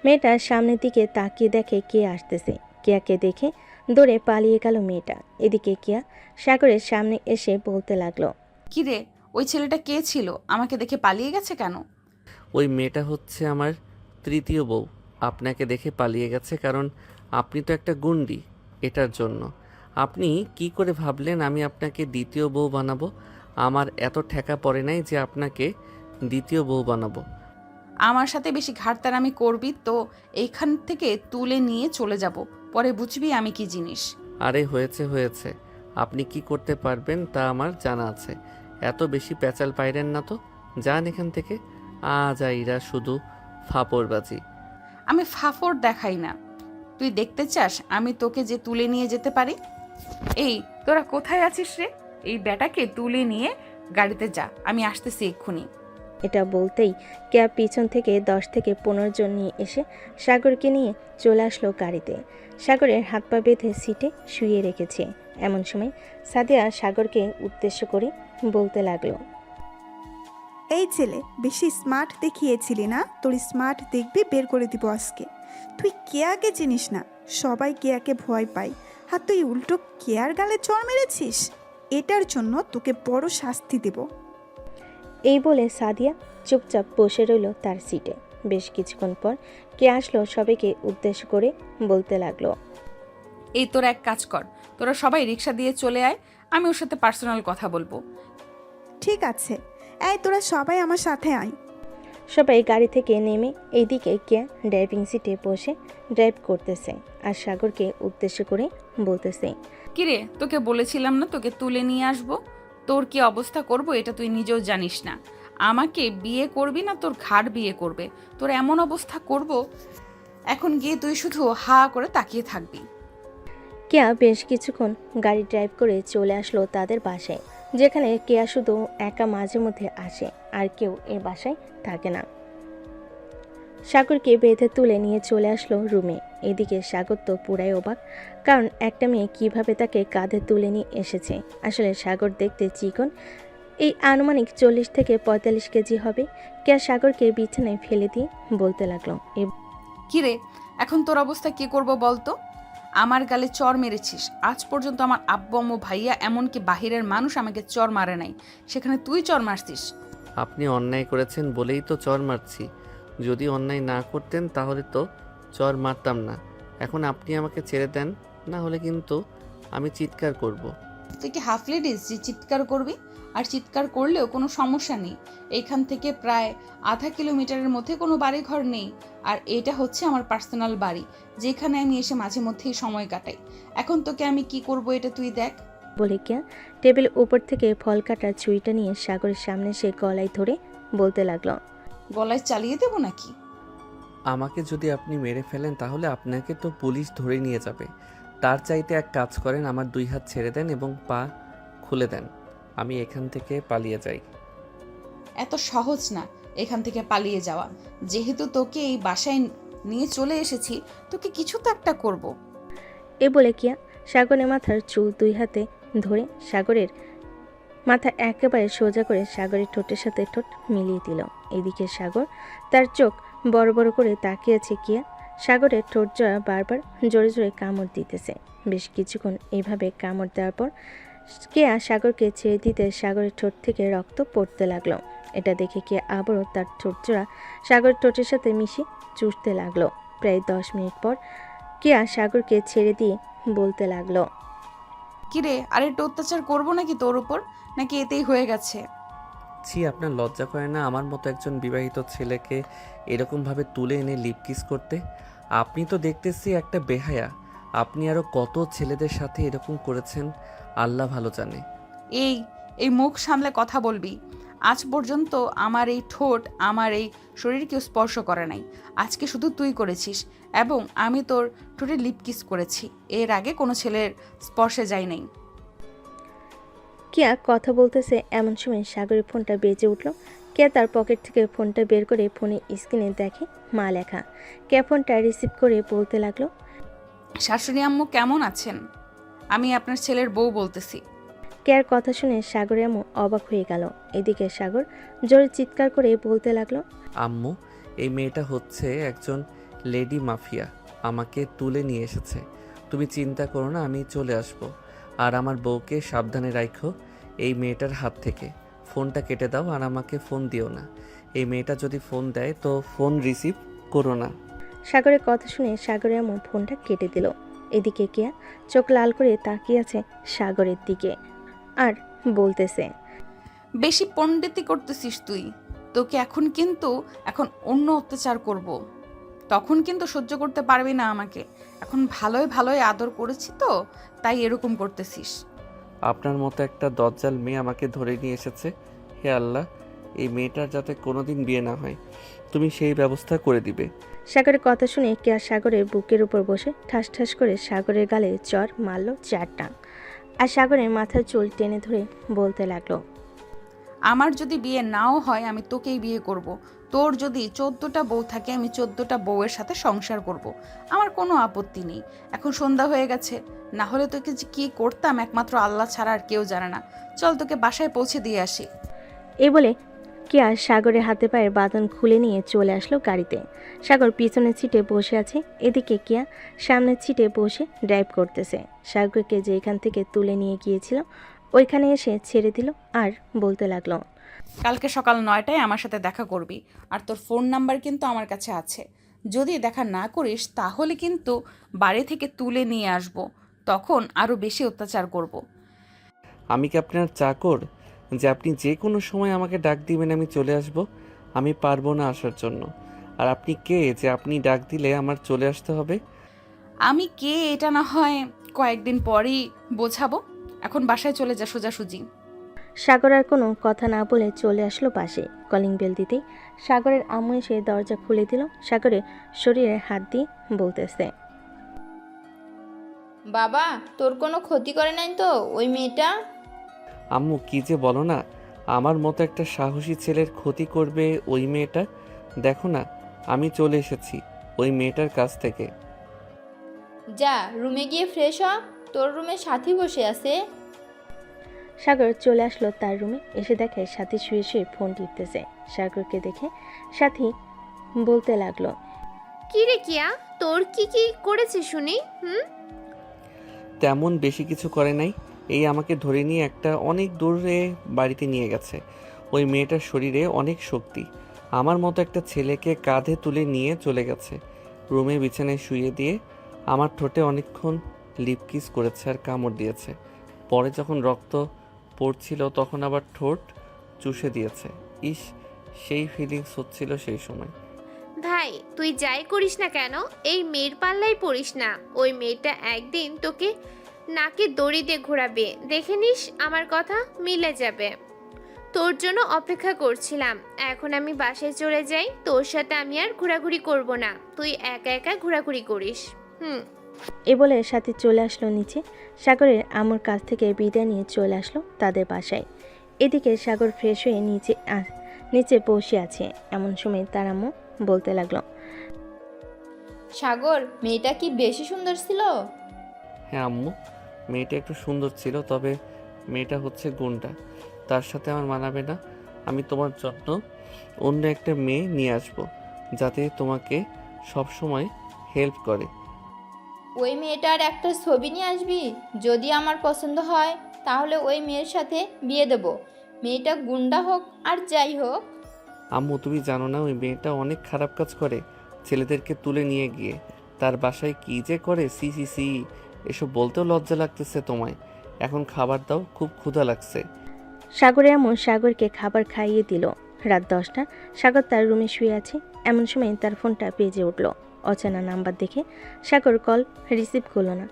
মেয়েটা সামনের দিকে তাকিয়ে দেখে কে আসতেছে। কেয়াকে দেখে দৌড়ে পালিয়ে গেল মেয়েটা। এদিকে কেয়া সাগরের সামনে এসে বলতে লাগলো, কি রে, ওই ছেলেটা কে ছিল? আমাকে দেখে পালিয়ে গেছে কেন? ওই মেয়েটা হচ্ছে আমার তৃতীয় বউ। আপনাকে দেখে পালিয়ে গেছে কারণ আপনি তো একটা গুন্ডি। এটার জন্য। আপনি কি করে ভাবলেন আমি আপনাকে দ্বিতীয় বউ বানাবো? আমার এত ঠেকা পড়ে নাই যে আপনাকে দ্বিতীয় বউ বানাবো। আমার সাথে বেশি ঘাটতারামি করবি তো এইখান থেকে তুলে নিয়ে চলে যাব, পরে বুঝবি আমি কি জিনিস। আরে হয়েছে হয়েছে, আপনি কি করতে পারবেন তা আমার জানা আছে। এত বেশি প্যাচাল পাইরেন না তো। যান এখান থেকে। আইরা শুধু ফাপড়বাজি। আমি ফাফড় দেখাই না। তুই দেখতে চাস আমি তোকে যে তুলে নিয়ে যেতে পারি? এই তোরা কোথায় আছিস রে? এই ব্যাটাকে তুলে নিয়ে গাড়িতে যা, আমি আসতেছি এক্ষুনি। এটা বলতেই কেয়া পিছন থেকে 10 থেকে 15 জন নিয়ে এসে সাগরকে নিয়ে চলে আসলো গাড়িতে। সাগরের হাত পা বেঁধে সিটে শুয়ে রেখেছে। এমন সময় সাদিয়া সাগরকে উদ্দেশ্য করে বলতে লাগলো, এই ছেলে, বেশি স্মার্ট দেখিয়েছিলি না? তোর স্মার্ট দেখবি বের করে দিব আজকে। তুই কেয়াকে চিনিস না, সবাই কেয়াকে ভয় পায়, আর তুই উল্টো কেয়ার গালে চড় মেরেছিস। এটার জন্য তোকে বড় শাস্তি দেব। এই বলে সাদিয়া চুপচাপ বসে রইল তার সিটে। বেশ কিছুক্ষণ পর কে আসলো সবাইকে উদ্দেশ্য করে বলতে লাগলো, এই তোরা এক কাজ কর, তোরা সবাই রিক্সা দিয়ে চলে আয়, আমি ওর সাথে পার্সোনাল কথা বলবো। ঠিক আছে, এই তোরা সবাই আমার সাথে আয়। সবাই গাড়ি থেকে নেমে এইদিকে কেয়া ড্রাইভিং সিটে বসে ড্রাইভ করতেছে আর সাগরকে উদ্দেশ্য করে বলতেছে, কিরে, তোকে বলেছিলাম না তোকে তুলে নিয়ে আসবো? তোর কি অবস্থা করব এটা তুই নিজেও জানিস না। আমাকে বিয়ে করবি না তোর ঘাড় বিয়ে করবে। তোর এমন অবস্থা করব, এখন গিয়ে তুই শুধু হা করে তাকিয়ে থাকবি। কেয়া বেশ কিছুক্ষণ গাড়ি ড্রাইভ করে চলে আসলো তাদের বাসায়, যেখানে কেয়া শুধু একা মাঝে মধ্যে আসে, আর কেউ এই বাসায় থাকে না। সাগরকে বেঁধে তুলে নিয়ে চলে আসলো রুমে। এদিকে সাগর তো পুরাই অবাক, কারণ একটা মেয়ে কিভাবে তাকে কাঁধে তুলে নিয়ে এসেছে। আসলে সাগর দেখতে চিকন, এই আনুমানিক 40 থেকে 45 কেজি হবে। কেয়া সাগরকে বিছানায় ফেলে দিয়ে বলতে লাগলো, কিরে, এখন তোর অবস্থা কি করব বলতো? আমার গালে চর মেরেছিস। আজ পর্যন্ত আমার আব্বু আম্মু ভাইয়া এমনকি বাহিরের মানুষ আমাকে চর মারে নাই, সেখানে তুই চর মারছিস। আপনি অন্যায় করেছেন বলেই তো চর মারছি। যদি অন্যায় না করতেন তাহলে তো চর মারতাম না। এখন আপনি আমাকে ছেড়ে দেন, না হলে কিন্তু আমি চিৎকার করব। তুই কি হাফ লেডিস যে চিৎকার করবি? আর চিৎকার করলেও কোনো সমস্যা নেই। এইখান থেকে প্রায় আধা কিলোমিটারের মধ্যে কোনো বাড়ি ঘর নেই, আর এটা হচ্ছে আমার পার্সোনাল বাড়ি, যেখানে আমি এসে মাঝে মধ্যেই সময় কাটাই। এখন তোকে আমি কি করব এটা তুই দেখ। বলে কেয়া টেবিলের উপর থেকে ফল কাটার ছুরিটা নিয়ে সাগরের সামনে সে গলায় ধরে বলতে লাগলো। গলায় চালিয়ে দেবো নাকি? আমাকে যদি আপনি মেরে ফেলেন তাহলে আপনাকে তো পুলিশ ধরে নিয়ে যাবে। তার চাইতে এক কাজ করেন, আমার 2 হাত ছেড়ে দেন এবং পা খুলে দেন, আমি এখান থেকে পালিয়ে যাই। এত সহজ না এখান থেকে পালিয়ে যাওয়া। যেহেতু তোকে এই বাসায় নিয়ে চলে এসেছি, তোকে কিছু তো একটা করব। এ বলে কিয়া সাগরের মাথার চুল 2 হাতে ধরে সাগরের মাথা একেবারে সোজা করে সাগরের ঠোঁটের সাথে ঠোঁট মিলিয়ে দিল। এদিকে সাগর তার চোখ বড় বড় করে তাকিয়েছে কিয়া। সাগরের ঠোঁট জোড়া বারবার জোরে জোরে কামড় দিতেছে। বেশ কিছুক্ষণ এইভাবে কামড় দেওয়ার পর কেয়া সাগরকে ছেড়ে দিতে সাগরের ঠোঁট থেকে রক্ত পড়তে লাগলো। এটা দেখে কেয়া আবারও তার ঠোঁট জোড়া সাগরের ঠোঁটের সাথে মিশিয়ে চুষতে লাগলো। প্রায় 10 মিনিট পর কেয়া সাগরকে ছেড়ে দিয়ে বলতে লাগলো। কিরে, আর একটু অত্যাচার করবো নাকি তোর উপর, নাকি এতেই হয়ে গেছে? ছি, আপনার লজ্জা করে না আমার মতো একজন বিবাহিত ছেলেকে এরকমভাবে তুলে এনে লিপ কিস করতে? আপনি তো দেখতেছি একটা বেহায়া। আপনি আরও কত ছেলেদের সাথে এরকম করেছেন আল্লাহ ভালো জানে। এই এই মুখ সামলে কথা বলবি। আজ পর্যন্ত আমার এই ঠোঁট, আমার এই শরীর কেউ স্পর্শ করে নাই। আজকে শুধু তুই করেছিস, এবং আমি তোর ঠোঁটে লিপ কিস করেছি। এর আগে কোনো ছেলের স্পর্শে যাই নাই। কেয়া কথা বলতেছে এমন সময় সাগরের ফোনটা বেজে উঠল। কেয়া তার পকেট থেকে ফোনটা বের করে ফোনে স্ক্রিনে দেখে মা লেখা। কেয়া ফোনটা রিসিভ করে বলতে লাগলো। শাশুড়ি আম্মু কেমন আছেন? আমি আপনার ছেলের বউ বলতেছি। কেয়ার কথা শুনে সাগরের আম্মু অবাক হয়ে গেল। এদিকে সাগর জোরে চিৎকার করে বলতে লাগলো। আম্মু, এই মেয়েটা হচ্ছে একজন লেডি মাফিয়া, আমাকে তুলে নিয়ে এসেছে। তুমি চিন্তা করো না, আমি চলে আসব। আর আমার বউকে সাবধানে রাখো এই মেয়েটার হাত থেকে। ফোনটা কেটে দাও আর আমাকে ফোন দিও না। এই মেয়েটা যদি ফোন দেয় তো ফোন রিসিভ করো না। সাগরের কথা শুনে সাগরের আম্মু ফোনটা কেটে দিল। এদিকে কেয়া চোখ লাল করে তাকিয়ে আছে সাগরের দিকে আর বলতেছে। বেশি পণ্ডিতি করতেছিস তুই। তোকে এখন অন্য অত্যাচার করব। তখন কিন্তু সহ্য করতে পারবি না আমাকে। এখন ভালোই ভালোই আদর করেছি তো, তাই এরকম করতেছিস। আপনার মতো একটা দজ্জাল মেয়ে আমাকে ধরে নিয়ে এসেছে। হে আল্লাহ, এই মেয়েটার যাতে কোনোদিন বিয়ে না হয়, তুমি সেই ব্যবস্থা করে দিবে। সাগরের কথা শুনে কেয়া সাগরের বুকের উপর বসে ঠাস ঠাস করে সাগরের গালে চর মারল 4টা। আর সাগরের মাথার চুল টেনে ধরে বলতে লাগলো। আমার যদি বিয়ে নাও হয়, আমি তোকেই বিয়ে করব। তোর যদি 14টা বউ থাকে, আমি 14টা বউয়ের সাথে সংসার করব। আমার কোনো আপত্তি নেই। এখন সন্ধ্যা হয়ে গেছে, না হলে তোকে যে কী করতাম একমাত্র আল্লাহ ছাড়া আর কেউ জানে না। চল তোকে বাসায় পৌঁছে দিয়ে আসি। এই বলে কেয়া সাগরের হাতে পায়ের বাঁধন খুলে নিয়ে চলে আসলো গাড়িতে। সাগর পিছনের সিটে বসে আছে। এদিকে কেয়া সামনের সিটে বসে ড্রাইভ করতেছে। সাগরকে যে এখান থেকে তুলে নিয়ে গিয়েছিল ওইখানে এসে ছেড়ে দিল আর বলতে লাগলো। কালকে সকাল 9টায় আমার সাথে দেখা করবি, আর তোর ফোন নাম্বার কিন্তু আমার কাছে আছে। যদি দেখা না করিস তাহলে কিন্তু বাড়ি থেকে তুলে নিয়ে আসব, তখন আরও বেশি অত্যাচার করব। আমি কি আপনার চাকর যে আপনি যে কোনো সময় আমাকে ডাক দিবেন আমি চলে আসব? আমি পারবো না আসার জন্য। আর আপনি কে যে আপনি ডাক দিলে আমার চলে আসতে হবে? আমি কে এটা না হয় কয়েকদিন পরেই বোঝাবো। এখন বাসায় চলে যা সোজাসুজি। সাগর আর কোনো কথা না বলে চলে আসলো পাশে। কলিং বেল দিতেই সাগরের আম্মু এসে দরজা খুলে দিল। সাগরের শরীরে হাত দিয়ে বলতেছে। বাবা, তোর কোনো ক্ষতি করে নাই তো ওই মেয়েটা? আম্মু, কি যে বলো না, আমার মতো একটা সাহসী ছেলের ক্ষতি করবে ওই মেয়েটা? দেখো না, আমি চলে এসেছি ওই মেয়েটার কাছ থেকে। যা রুমে গিয়ে ফ্রেশ হ, তোর রুমে সাথী বসে আছে। সাগর চলে আসলো তার রুমে। এসে দেখে সাথী শুয়ে শুয়ে ফোন টিপতেছে। সাগরকে দেখে সাথী বলতে লাগলো। কি রে কিয়া, তোর কি কি করেছে শুনি? তেমন বেশি কিছু করে নাই। এই আমাকে ধরে নিয়ে একটা অনেক দূরে বাড়িতে নিয়ে গেছে। ওই মেয়েটার শরীরে অনেক শক্তি। আমার মতো একটা ছেলেকে কাঁধে তুলে নিয়ে চলে গেছে। রুমে বিছানায় শুইয়ে দিয়ে আমার ঠোঁটে অনেকক্ষণ লিপ কিস করেছে আর কামড় দিয়েছে। পরে যখন রক্ত পড়ছিল তখন আবার ঠোঁট চুষে দিয়েছে। ইস, সেই ফিলিংস হচ্ছিল সেই সময়। ভাই তুই যাই করিস না কেন এই মেয়ের পাল্লাই পড়িস না। ওই মেয়েটা একদিন তোকে নাকে দড়ি দিয়ে ঘোরাবে, দেখে নিস আমার কথা মিলে যাবে। তোর জন্য অপেক্ষা করছিলাম। এখন আমি বাসায় চলে যাই, তোর সাথে আমি আর ঘোরাঘুরি করব না, তুই একা একা ঘোরাঘুরি করিস। এ বলে সাথী চলে আসলো নিচে। সাগরের আম্মুর কাছ থেকে বিদায় নিয়ে চলে আসলো তাদের বাসায়। এদিকে সাগর ফ্রেশ হয়ে নিচে বসে আছে। এমন সময় তার আম্মু বলতে লাগলো, সাগর, মেয়েটা কি বেশি সুন্দর ছিল? হ্যাঁ আম্মু, মেয়েটা একটু সুন্দর ছিল, তবে মেয়েটা হচ্ছে গুন্ডা। তার সাথে আমার মানাবে না। আমি তোমার জন্য অন্য একটা মেয়ে নিয়ে আসব, যাতে তোমাকে সব সময় হেল্প করে। ওই মেয়েটার একটা ছবি নিয়ে আসবি। যদি আমার পছন্দ হয় তাহলে ওই মেয়ের সাথে বিয়ে দেব। মেয়েটা গুন্ডা হোক আর যাই হোক। আম্মু, তুমি জানো না ওই মেয়েটা অনেক খারাপ কাজ করে। ছেলেদেরকে তুলে নিয়ে গিয়ে তার বাসায় কি যে করে, সি সি সি। এসব বলতেও লজ্জা লাগতেছে তোমায়। এখন খাবার দাও, খুব ক্ষুধা লাগছে। সাগরের আম্মু সাগরকে খাবার খাইয়ে দিল। রাত 10টা। সাগর তার রুমে শুয়ে আছে। এমন সময় তার ফোনটা বেজে উঠল। অচেনা নাম্বার দেখে সাগর কল রিসিভ করলো না।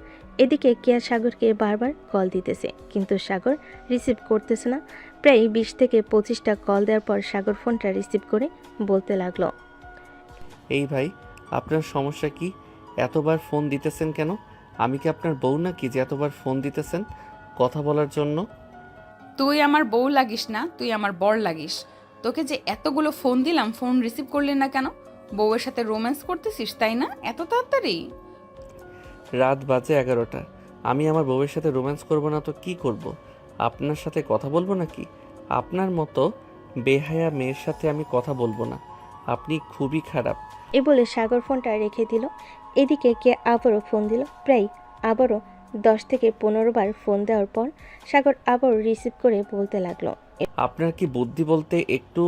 এদিকে কেয়া সাগরকে বারবার কল দিতেছে, কিন্তু সাগর রিসিভ করতেছে না। প্রায় 20 থেকে 25টা কল দেওয়ার পর সাগর ফোনটা রিসিভ করে বলতে লাগলো, এই ভাই, আপনার সমস্যা কি? এতবার ফোন দিতেছেন কেন? আমি কি আপনার বউ নাকি যে এতবার ফোন দিতেছেন কথা বলার জন্য? তুই আমার বউ লাগিস না, তুই আমার বর লাগিস। তোকে যে এতগুলো ফোন দিলাম, ফোন রিসিভ করলি না কেন? বউয়ের সাথে রোম্যান্স করতেছিস তাই না, এত তাড়াতাড়ি? রাত বাজে 11টা। আমি আমার বউয়ের সাথে রোম্যান্স করব না তো কি করব? আপনার সাথে কথা বলবো নাকি? আপনার মতো বেহায়া মেয়ের সাথে আমি কথা বলবো না। আপনি খুবই খারাপ। এ বলে সাগর ফোনটা রেখে দিল। এদিকে কে আবারও ফোন দিল। প্রায় আবারও 10 থেকে 15 বার ফোন দেওয়ার পর সাগর আবারও রিসিভ করে বলতে লাগলো, আপনার কি বুদ্ধি বলতে একটু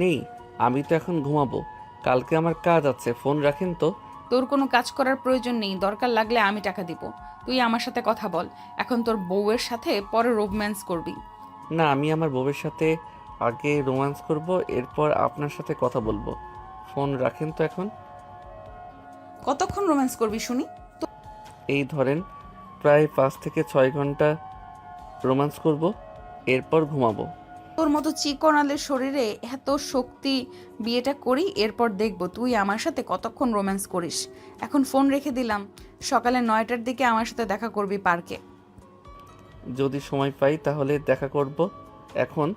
নেই? আমি তো এখন ঘুমাবো, কালকে আমার কাজ আছে। ফোন রাখেন তো। তোর কোনো কাজ করার প্রয়োজন নেই, দরকার লাগলে আমি টাকা দিব। তুই আমার সাথে কথা বল। এখন তোর বউয়ের সাথে পরে রোম্যান্স করবি। না, আমি আমার বউয়ের সাথে আগে রোম্যান্স করব, এরপর আপনার সাথে কথা বলবো। ফোন রাখেন তো এখন। কতক্ষণ রোম্যান্স করবি শুনি? এই ধরেন প্রায় 5 থেকে 6 ঘন্টা রোম্যান্স করব, এরপর ঘুমাবো। তোর মতো চিকনালের শরীরে এত শক্তি, বিয়েটা করি, এরপর দেখব তুই আমার সাথে কতক্ষণ রোম্যান্স করিস। এখন ফোন রেখে দিলাম। সকালে 9টার দিকে আমার সাথে দেখা করবি পার্কে। যদি সময় পাই তাহলে দেখা করব। এখন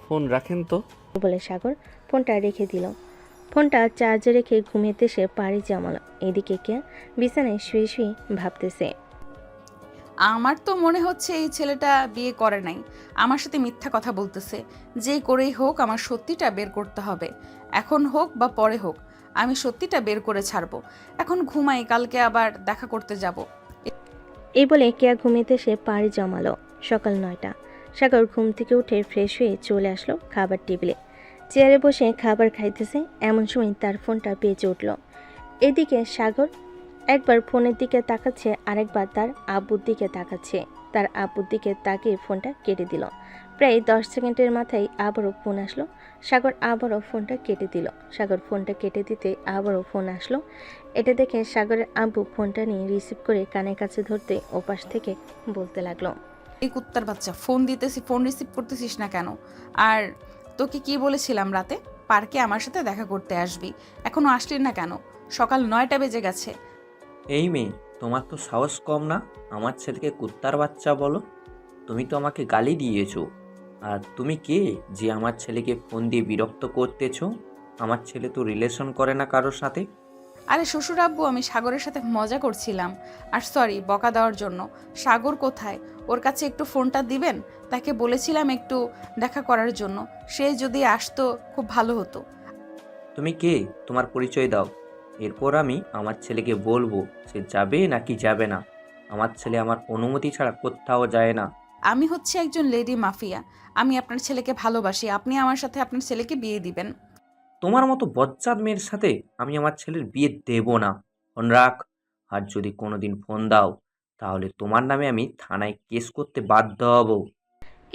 ফোন রাখেন তো। বলে সাগর ফোনটা রেখে দিল। ফোনটা চার্জে রেখে ঘুমিয়েতে সে পাড়ি জমালো। এদিকে কে বিছানায় শুয়ে শুয়ে ভাবতেছে, আমার তো মনে হচ্ছে এই ছেলেটা বিয়ে করে নাই, আমার সাথে মিথ্যা কথা বলতেছে। যে করেই হোক আমার সত্যিটা বের করতে হবে। এখন হোক বা পরে হোক, আমি সত্যিটা বের করে ছাড়বো। এখন ঘুমাই, কালকে আবার দেখা করতে যাব। এই বলে কেয়া ঘুমিয়েতে সে পাড়ি জমালো। সকাল 9টা। সাগর ঘুম থেকে উঠে ফ্রেশ হয়ে চলে আসলো খাবার টেবিলে। চেয়ারে বসে খাবার খাইতেছে। এমন সময় তার ফোনটা বেজে উঠল। এদিকে সাগর একবার ফোনের দিকে তাকাচ্ছে, আরেকবার তার আব্বুর দিকে তাকাচ্ছে। তার আব্বুর দিকে তাকিয়ে ফোনটা কেটে দিল। প্রায় 10 সেকেন্ডের মাথায় আবারও ফোন আসলো। সাগর আবারও ফোনটা কেটে দিল। সাগর ফোনটা কেটে দিতে আবারও ফোন আসলো। এটা দেখে সাগরের আব্বু ফোনটা নিয়ে রিসিভ করে কানের কাছে ধরতে ওপাশ থেকে বলতে লাগলো, এই কুত্তার বাচ্চা, ফোন দিতেছি, ফোন রিসিভ করতেছিস না কেন? আর তোকে কি বলেছিলাম রাতে পার্কে আমার সাথে দেখা করতে আসবি, এখনো আসলি না কেন? সকাল 9টা বেজে গেছে। এই মেয়ে, তোমার তো সাহস কম না আমার ছেলেকে কুত্তার বাচ্চা বলো? তুমি তো আমাকে গালি দিয়েছো। আর তুমি কে যে আমার ছেলেকে ফোন দিয়ে বিরক্ত করতেছো? আমার ছেলে তো রিলেশন করে না কারোর সাথে। আরে শ্বশুর আব্বু, আমি সাগরের সাথে মজা করছিলাম। আর সরি বকা দেওয়ার জন্য। সাগর কোথায়? ওর কাছে একটু ফোনটা দিবেন? তাকে বলেছিলাম একটু দেখা করার জন্য। সে যদি আসতো খুব ভালো হতো। তুমি কে? তোমার পরিচয় দাও, এরপর আমি আমার ছেলেকে বলবো সে যাবে নাকি যাবে না। আমার ছেলে আমার অনুমতি ছাড়া কোথাও যায় না। আমি হচ্ছে একজন লেডি মাফিয়া। আমি আপনার ছেলেকে ভালোবাসি। আপনি আমার সাথে আপনার ছেলেকে বিয়ে দিবেন। তোমার মতো বজ্জাত মেয়ের সাথে আমি আমার ছেলের বিয়ে দেব না। ফোন রাখ। আর যদি কোনোদিন ফোন দাও তাহলে তোমার নামে আমি থানায় কেস করতে বাধ্য হব।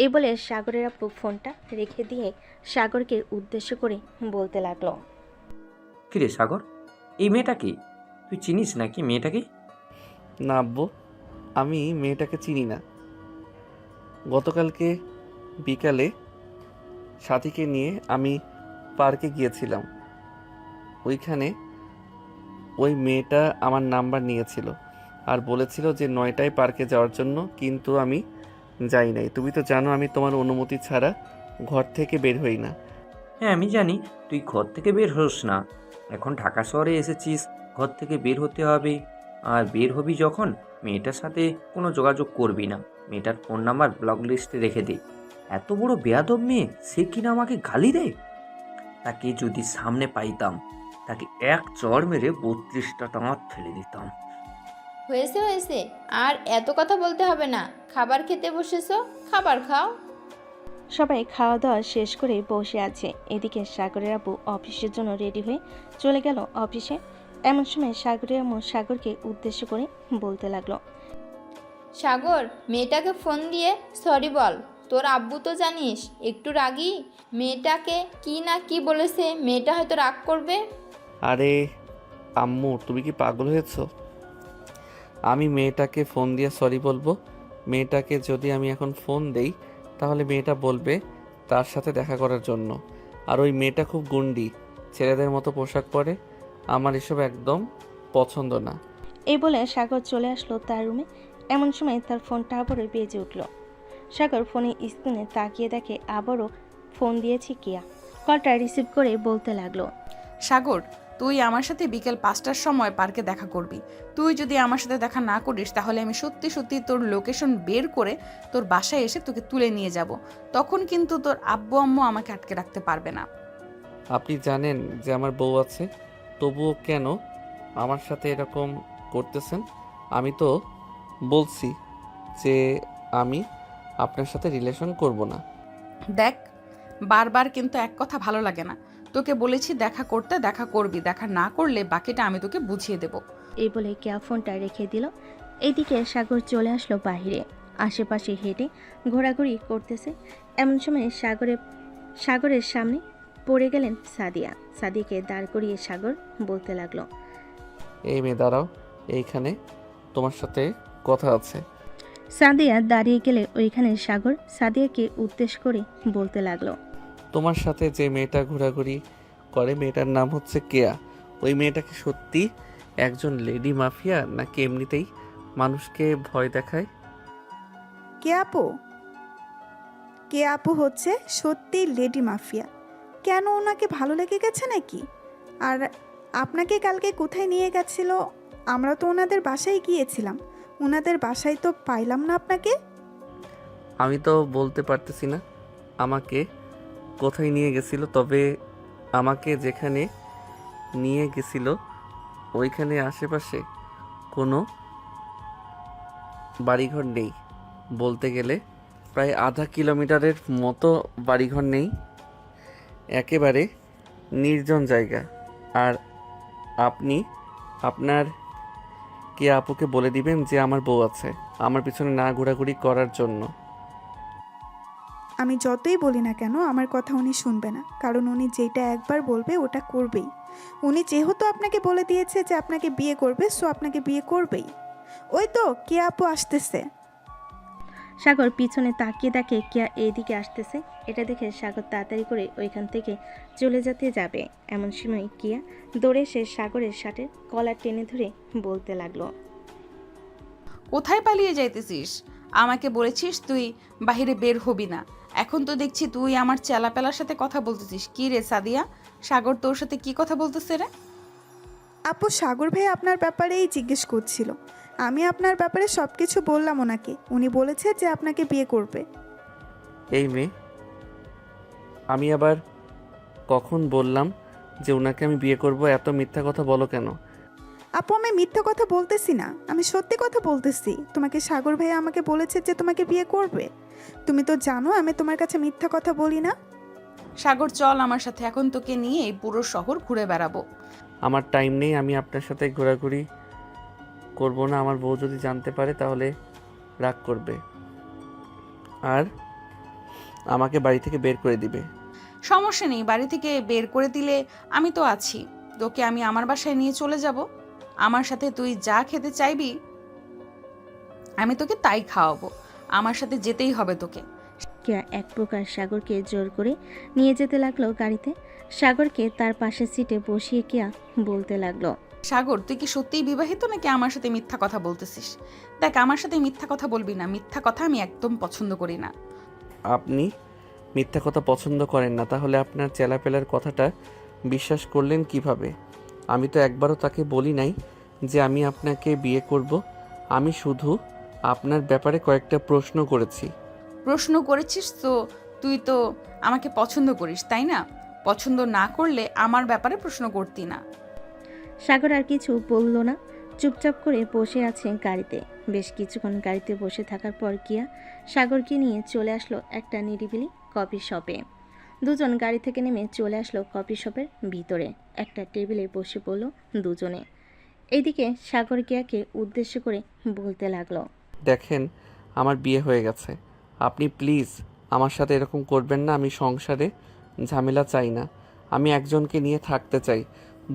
এই বলে সাগরের আপু ফোনটা রেখে দিয়ে সাগরকে উদ্দেশ্য করে বলতে লাগলো। কিরে সাগর, এই মেয়েটা কি? তুই চিনিস নাকি মেয়েটাকে? না আব্বু, আমি মেয়েটাকে চিনি না। গতকালকে বিকালে সাথীকে নিয়ে আমি পার্কে গিয়েছিলাম। ওইখানে ওই মেয়েটা আমার নাম্বার নিয়েছিল আর বলেছিল যে 9টায় পার্কে যাওয়ার জন্য, কিন্তু আমি যাই নাই। তুমি তো জানো আমি তোমার অনুমতি ছাড়া ঘর থেকে বের হই না। হ্যাঁ আমি জানি তুই ঘর থেকে বের হোস না। এখন ঢাকা শহরে এসেছিস, ঘর থেকে বের হতে হবে। আর বের হবি যখন মেয়েটার সাথে কোনো যোগাযোগ করবি না। মেয়েটার ফোন নাম্বার ব্লক লিস্টে রেখে দে। এত বড় বেয়াদব মেয়ে, সে কিনা আমাকে গালি দেয়। তাকে যদি সামনে পাইতাম তাকে এক চড় মেরে 32টা দাঁত ফেলে দিতাম। হয়েছে হয়েছে, আর এত কথা বলতে হবে না। খাবার খেতে বসেছো, খাবার খাও। সবাই খাওয়া দাওয়া শেষ করে বসে আছে। এদিকে সাগরের আপু অফিসের জন্য রেডি হয়ে চলে গেল অফিসে। এমন সময় সাগরের আম্মু সাগরকে উদ্দেশ্য করে বলতে লাগলো। সাগর, মেয়েটাকে ফোন দিয়ে সরি বল। তোর আব্বু তো জানিস একটু রাগী। মেয়েটাকে কি না কি বলেছে, মেয়েটা হয়তো রাগ করবে। আরে আম্মু, তুমি কি পাগল হয়েছো? আমি মেয়েটাকে ফোন দিয়ে সরি বলবো? মেয়েটাকে যদি আমি এখন ফোন দেই তাহলে মেয়েটা বলবে তার সাথে দেখা করার জন্য। আর ওই মেয়েটা খুব গুন্ডি, ছেলেদের মতো পোশাক পরে। আমার এসব একদম পছন্দ না। এই বলে সাগর চলে আসলো তার রুমে। এমন সময় তার ফোনটা আবারও বেজে উঠল। সাগর ফোনের স্ক্রিনে তাকিয়ে দেখে আবারও ফোন দিয়েছে কিয়া। কলটা রিসিভ করে বলতে লাগলো। সাগর, তুই আমার সাথে বিকেল 5টার সময় পার্কে দেখা করবি। তুই যদি আমার সাথে দেখা না করিস তাহলে আমি সত্যি সত্যি তোর লোকেশন বের করে তোর বাসায় এসে তোকে তুলে নিয়ে যাব। তখন কিন্তু তোর আব্বু আম্মু আমাকে আটকে রাখতে পারবে না। আপনি জানেন যে আমার বউ আছে, তবুও কেন আমার সাথে এরকম করতেছেন? আমি তো বলছি যে আমি আপনার সাথে রিলেশন করব না। দেখ, বারবার কিন্তু এক কথা ভালো লাগে না। তোকে বলেছি দেখা করতে, দেখা করবি। দেখা না করলে বাকিটা আমি তোকে বুঝিয়ে দেব। এই বলে কিয়া ফোনটা রেখে দিল। এইদিকে সাগর চলে আসলো বাহিরে। আশেপাশে হেঁটে ঘোরাঘুরি করতেছে। এমন সময় সাগরের সামনে পড়ে গেলেন সাদিয়া। সাদিকে দাঁড় করিয়ে সাগর বলতে লাগলো। এই মেয়ে দাঁড়াও, এইখানে তোমার সাথে কথা আছে। সাদিয়া দাঁড়িয়ে গেলে ওইখানে সাগর সাদিয়াকে উদ্দেশ্য করে বলতে লাগলো। তোমার সাথে যে মেয়েটা ঘোরাঘুরি করে, মেয়েটার নাম হচ্ছে কেয়া। ওই মেয়েটাকে সত্যি একজন লেডি মাফিয়া নাকি এমনিতেই মানুষকে ভয় দেখায়? কে আপু হচ্ছে সত্যি লেডি মাফিয়া। কেন, ওনাকে ভালো লেগে গেছে নাকি? আর আপনাকে কালকে কোথায় নিয়ে গেছিল? আমরা তো ওনাদের বাসায় গিয়েছিলাম, ওনাদের বাসায় তো পাইলাম না আপনাকে। আমি তো বলতে পারতেছি না আমাকে কোথায় নিয়ে গেছিল, তবে আমাকে যেখানে নিয়ে গেছিল ওইখানে আশেপাশে কোনো বাড়িঘর নেই। বলতে গেলে প্রায় আধা কিলোমিটারের মতো বাড়িঘর নেই, একেবারে নির্জন জায়গা। আর আপনি আপনার কে আপুকে বলে দিবেন যে আমার বউ আছে, আমার পিছনে না ঘোরাঘুরি করার জন্য। আমি যতই বলি না কেন আমার কথা উনি শুনবে না, কারণ উনি যেটা একবার বলবে ওটা করবেই। উনি যেহেতু আপনাকে বলে দিয়েছে যে আপনাকে বিয়ে করবে, সো আপনাকে বিয়ে করবেই। ওই তো কে আপু আসতেছে। সাগর পিছনে তাকিয়ে দেখে কিয়া এইদিকে আসতেছে। এটা দেখে সাগর তাড়াতাড়ি করে ওইখান থেকে চলে যেতে যাবে। এমন সময় কিয়া দৌড়ে এসে সাগরের শার্টের কলার টেনে ধরে বলতে লাগলো। কোথায় পালিয়ে যাইতেছিস? আমাকে বলেছিস তুই বাহিরে বের হবি না। এখন তো দেখছি তুই আমার চেলাপেলার সাথে কথা বলতেছিস। কি রে সাদিয়া, সাগর তোর সাথে কি কথা বলতেছে রে? আপু, সাগর ভাই আপনার ব্যাপারেই জিজ্ঞেস করছিল। আমি আপনার ব্যাপারে সব কিছু বললাম ওনাকে। উনি বলেছে যে আপনাকে বিয়ে করবে। এই মেয়ে, আমি আবার কখন বললাম যে ওনাকে আমি বিয়ে করব? এত মিথ্যা কথা বলো কেন? আপু আমি মিথ্যা কথা বলতেছি না, আমি সত্যি কথা বলতেছি। তোমাকে সাগর ভাইয়া আমাকে বলেছে যে তোমাকে বিয়ে করবে। তুমি তো জানো আমি তোমার কাছে মিথ্যা কথা বলি না। সাগর চল আমার সাথে, এখন তোকে নিয়ে এই পুরো শহর ঘুরে বেড়াবো। আমার টাইম নেই, আমি আপনার সাথে ঘোরাঘুরি করব না। আমার বউ যদি জানতে পারে তাহলে রাগ করবে আর আমাকে বাড়ি থেকে বের করে দিবে। সমস্যা নেই, বাড়ি থেকে বের করে দিলে আমি তো আছি। তোকে আমি আমার বাসায় নিয়ে চলে যাব। আমার সাথে তুই যা খেতে চাইবি আমি তোকে তাই খাওয়াবো। আমার সাথে যেতেই হবে তোকে। কেয়া এক প্রকার সাগরকে জোর করে নিয়ে যেতে লাগলো গাড়িতে। সাগরকে তার পাশের সিটে বসিয়ে কেয়া বলতে লাগলো, সাগর তুই কি সত্যিই বিবাহিত নাকি আমার সাথে মিথ্যা কথা বলতেছিস? দেখ আমার সাথে মিথ্যা কথা বলবি না, মিথ্যা কথা আমি একদম পছন্দ করি না। আপনি মিথ্যা কথা পছন্দ করেন না, তাহলে আপনার চেলাপেলার কথাটা বিশ্বাস করলেন কিভাবে? আমি তো একবারও তাকে বলি নাই যে আমি আপনাকে বিয়ে করব। আমি শুধু আপনার ব্যাপারে কয়েকটা প্রশ্ন করেছি। প্রশ্ন করেছিস তো তুই তো আমাকে পছন্দ করিস তাই না? পছন্দ না করলে আমার ব্যাপারে প্রশ্ন করতি না। সাগর আর কিছু বলল না, চুপচাপ করে বসে আছে গাড়িতে। বেশ কিছুক্ষণ গাড়িতে বসে থাকার পর কিয়া সাগরকে নিয়ে চলে আসলো একটা নিরিবিলি কফি শপে। দুজন গাড়ি থেকে নেমে চলে আসলো কফি শপের ভিতরে। একটা টেবিলে বসে পড়ল দুজনে। এইদিকে সাগর কিয়াকে উদ্দেশ্য করে বলতে লাগলো, দেখেন আমার বিয়ে হয়ে গেছে, আপনি প্লিজ আমার সাথে এরকম করবেন না। আমি সংসারে ঝামেলা চাই না। আমি একজনকে নিয়ে থাকতে চাই,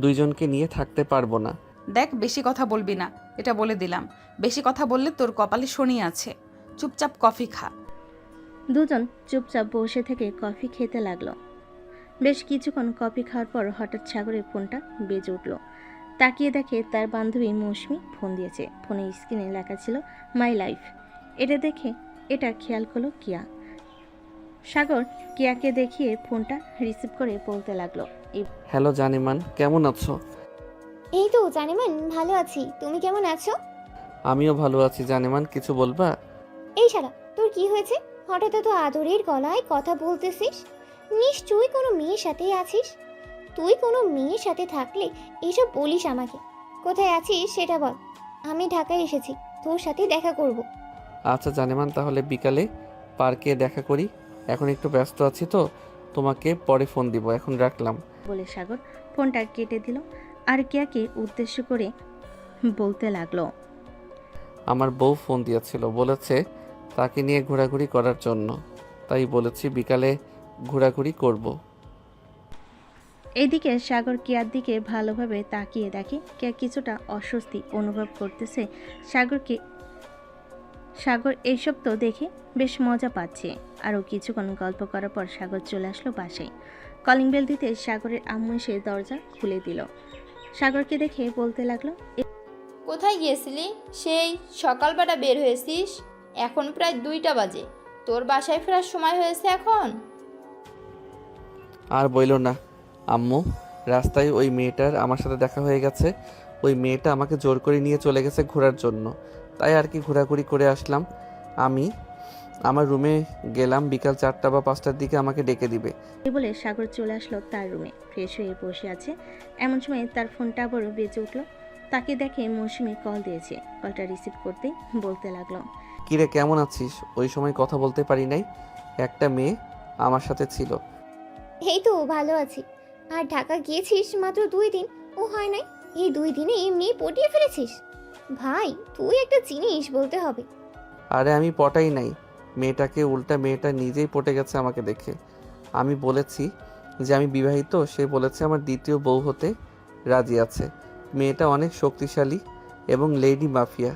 দুইজনকে নিয়ে থাকতে পারবো না। দেখ বেশি কথা বলবি না, এটা বলে দিলাম। বেশি কথা বললে তোর কপালে শনি আছে। চুপচাপ কফি খা। দুজন চুপচাপ বসে থেকে কফি খেতে লাগলো। বেশ কিছুক্ষণ কফি খাওয়ার পর হঠাৎ সাগরের ফোনটা বেজে উঠল। তাকিয়ে দেখে তার বান্ধবী মৌসুমি ফোন দিয়েছে। ফোনের স্ক্রিনে লেখা ছিল মাই লাইফ। এটা খেয়াল করলো কিয়া। সাগর কিয়াকে দেখিয়ে ফোনটা রিসিভ করে বলতে লাগলো, হ্যালো জানিমান, কেমন আছো? এই তো জানেমান, ভালো আছি। তুমি কেমন আছো? আমিও ভালো আছি জানিমান, কিছু বলবা? এই শালা, তোর কি হয়েছে? হঠাৎ এত আদরের গলায় কথা বলতেছিস। নিশ্চয়ই কোনো মেয়ের সাথেই আছিস। তুই কোনো মেয়ের সাথে থাকলে এইসব বলিস আমাকে। কোথায় আছিস সেটা বল। আমি ঢাকায় এসেছি, তোর সাথে দেখা করব। আচ্ছা জানিমান, তাহলে বিকালে পার্কে দেখা করি। এখন একটু ব্যস্ত আছি তো, তোমাকে পরে ফোন দিব। এখন রাখলাম। বলে সাগর ফোনটা কেটে দিল আর কিয়াকে উদ্দেশ্য করে বলতে লাগলো, আমার বউ ফোন দিয়েছিল, বলেছে তাকে নিয়ে ঘোরাঘুরি করার জন্য, তাই বলেছি বিকালে ঘোরাঘুরি করব। এইদিকে সাগর কিয়ার দিকে ভালোভাবে তাকিয়ে দেখে কিয়া কিছুটা অস্বস্তি অনুভব করতেছে। সাগর এইসব তো দেখে বেশ মজা পাচ্ছে। আরও কিছুক্ষণ গল্প করার পর সাগর চলে আসলো বাসায়। কলিং বেল দিতে সাগরের আম্মু এসে দরজা খুলে দিল। সাগরকে দেখে বলতে লাগলো, কোথায় গিয়েছিলি? সেই সকালবেলা বের হয়েছিস, এখন প্রায় 2টা বাজে। তোর বাসায় ফেরার সময় হয়েছে এখন। আর বইলো না আম্মু, রাস্তায় ওই মেয়েটার আমার সাথে দেখা হয়ে গেছে। ওই মেয়েটা আমাকে জোর করে নিয়ে চলে গেছে ঘোরার জন্য, তাই আর কি ঘোরাঘুরি করে আসলাম। আমি আমার রুমে গেলাম, বিকাল 4টা বা 5টার দিকে আমাকে ডেকে দিবে। এই বলে সাগর চলে আসলো তার রুমে। ফ্রেশ হয়ে বসে আছে, এমন সময় তার ফোনটা আবারও বেজে উঠলো। তাকে দেখে মৌসুমি কল দিয়েছে। কলটা রিসিভ করতেই বলতে লাগলো, কিরে কেমন আছিস? ওই সময় কথা বলতে পারি নাই, একটা মেয়ে আমার সাথে ছিল। এই তো ভালো আছি। আর ঢাকা গিয়েছিস মাত্র 2 দিন, ও হয় নাই? এই 2 দিনে এমনি পটিয়ে ফেলেছিস। ভাই তুই একটা জিনিস বলতে হবে। আরে আমি পটাই নাই মেয়েটাকে, উল্টা মেয়েটা নিজেই পটে গেছে আমাকে দেখে। আমি বলেছি যে আমি বিবাহিত, সে বলেছে আমার দ্বিতীয় বউ হতে রাজি আছে। মেয়েটা অনেক শক্তিশালী এবং লেডি মাফিয়া।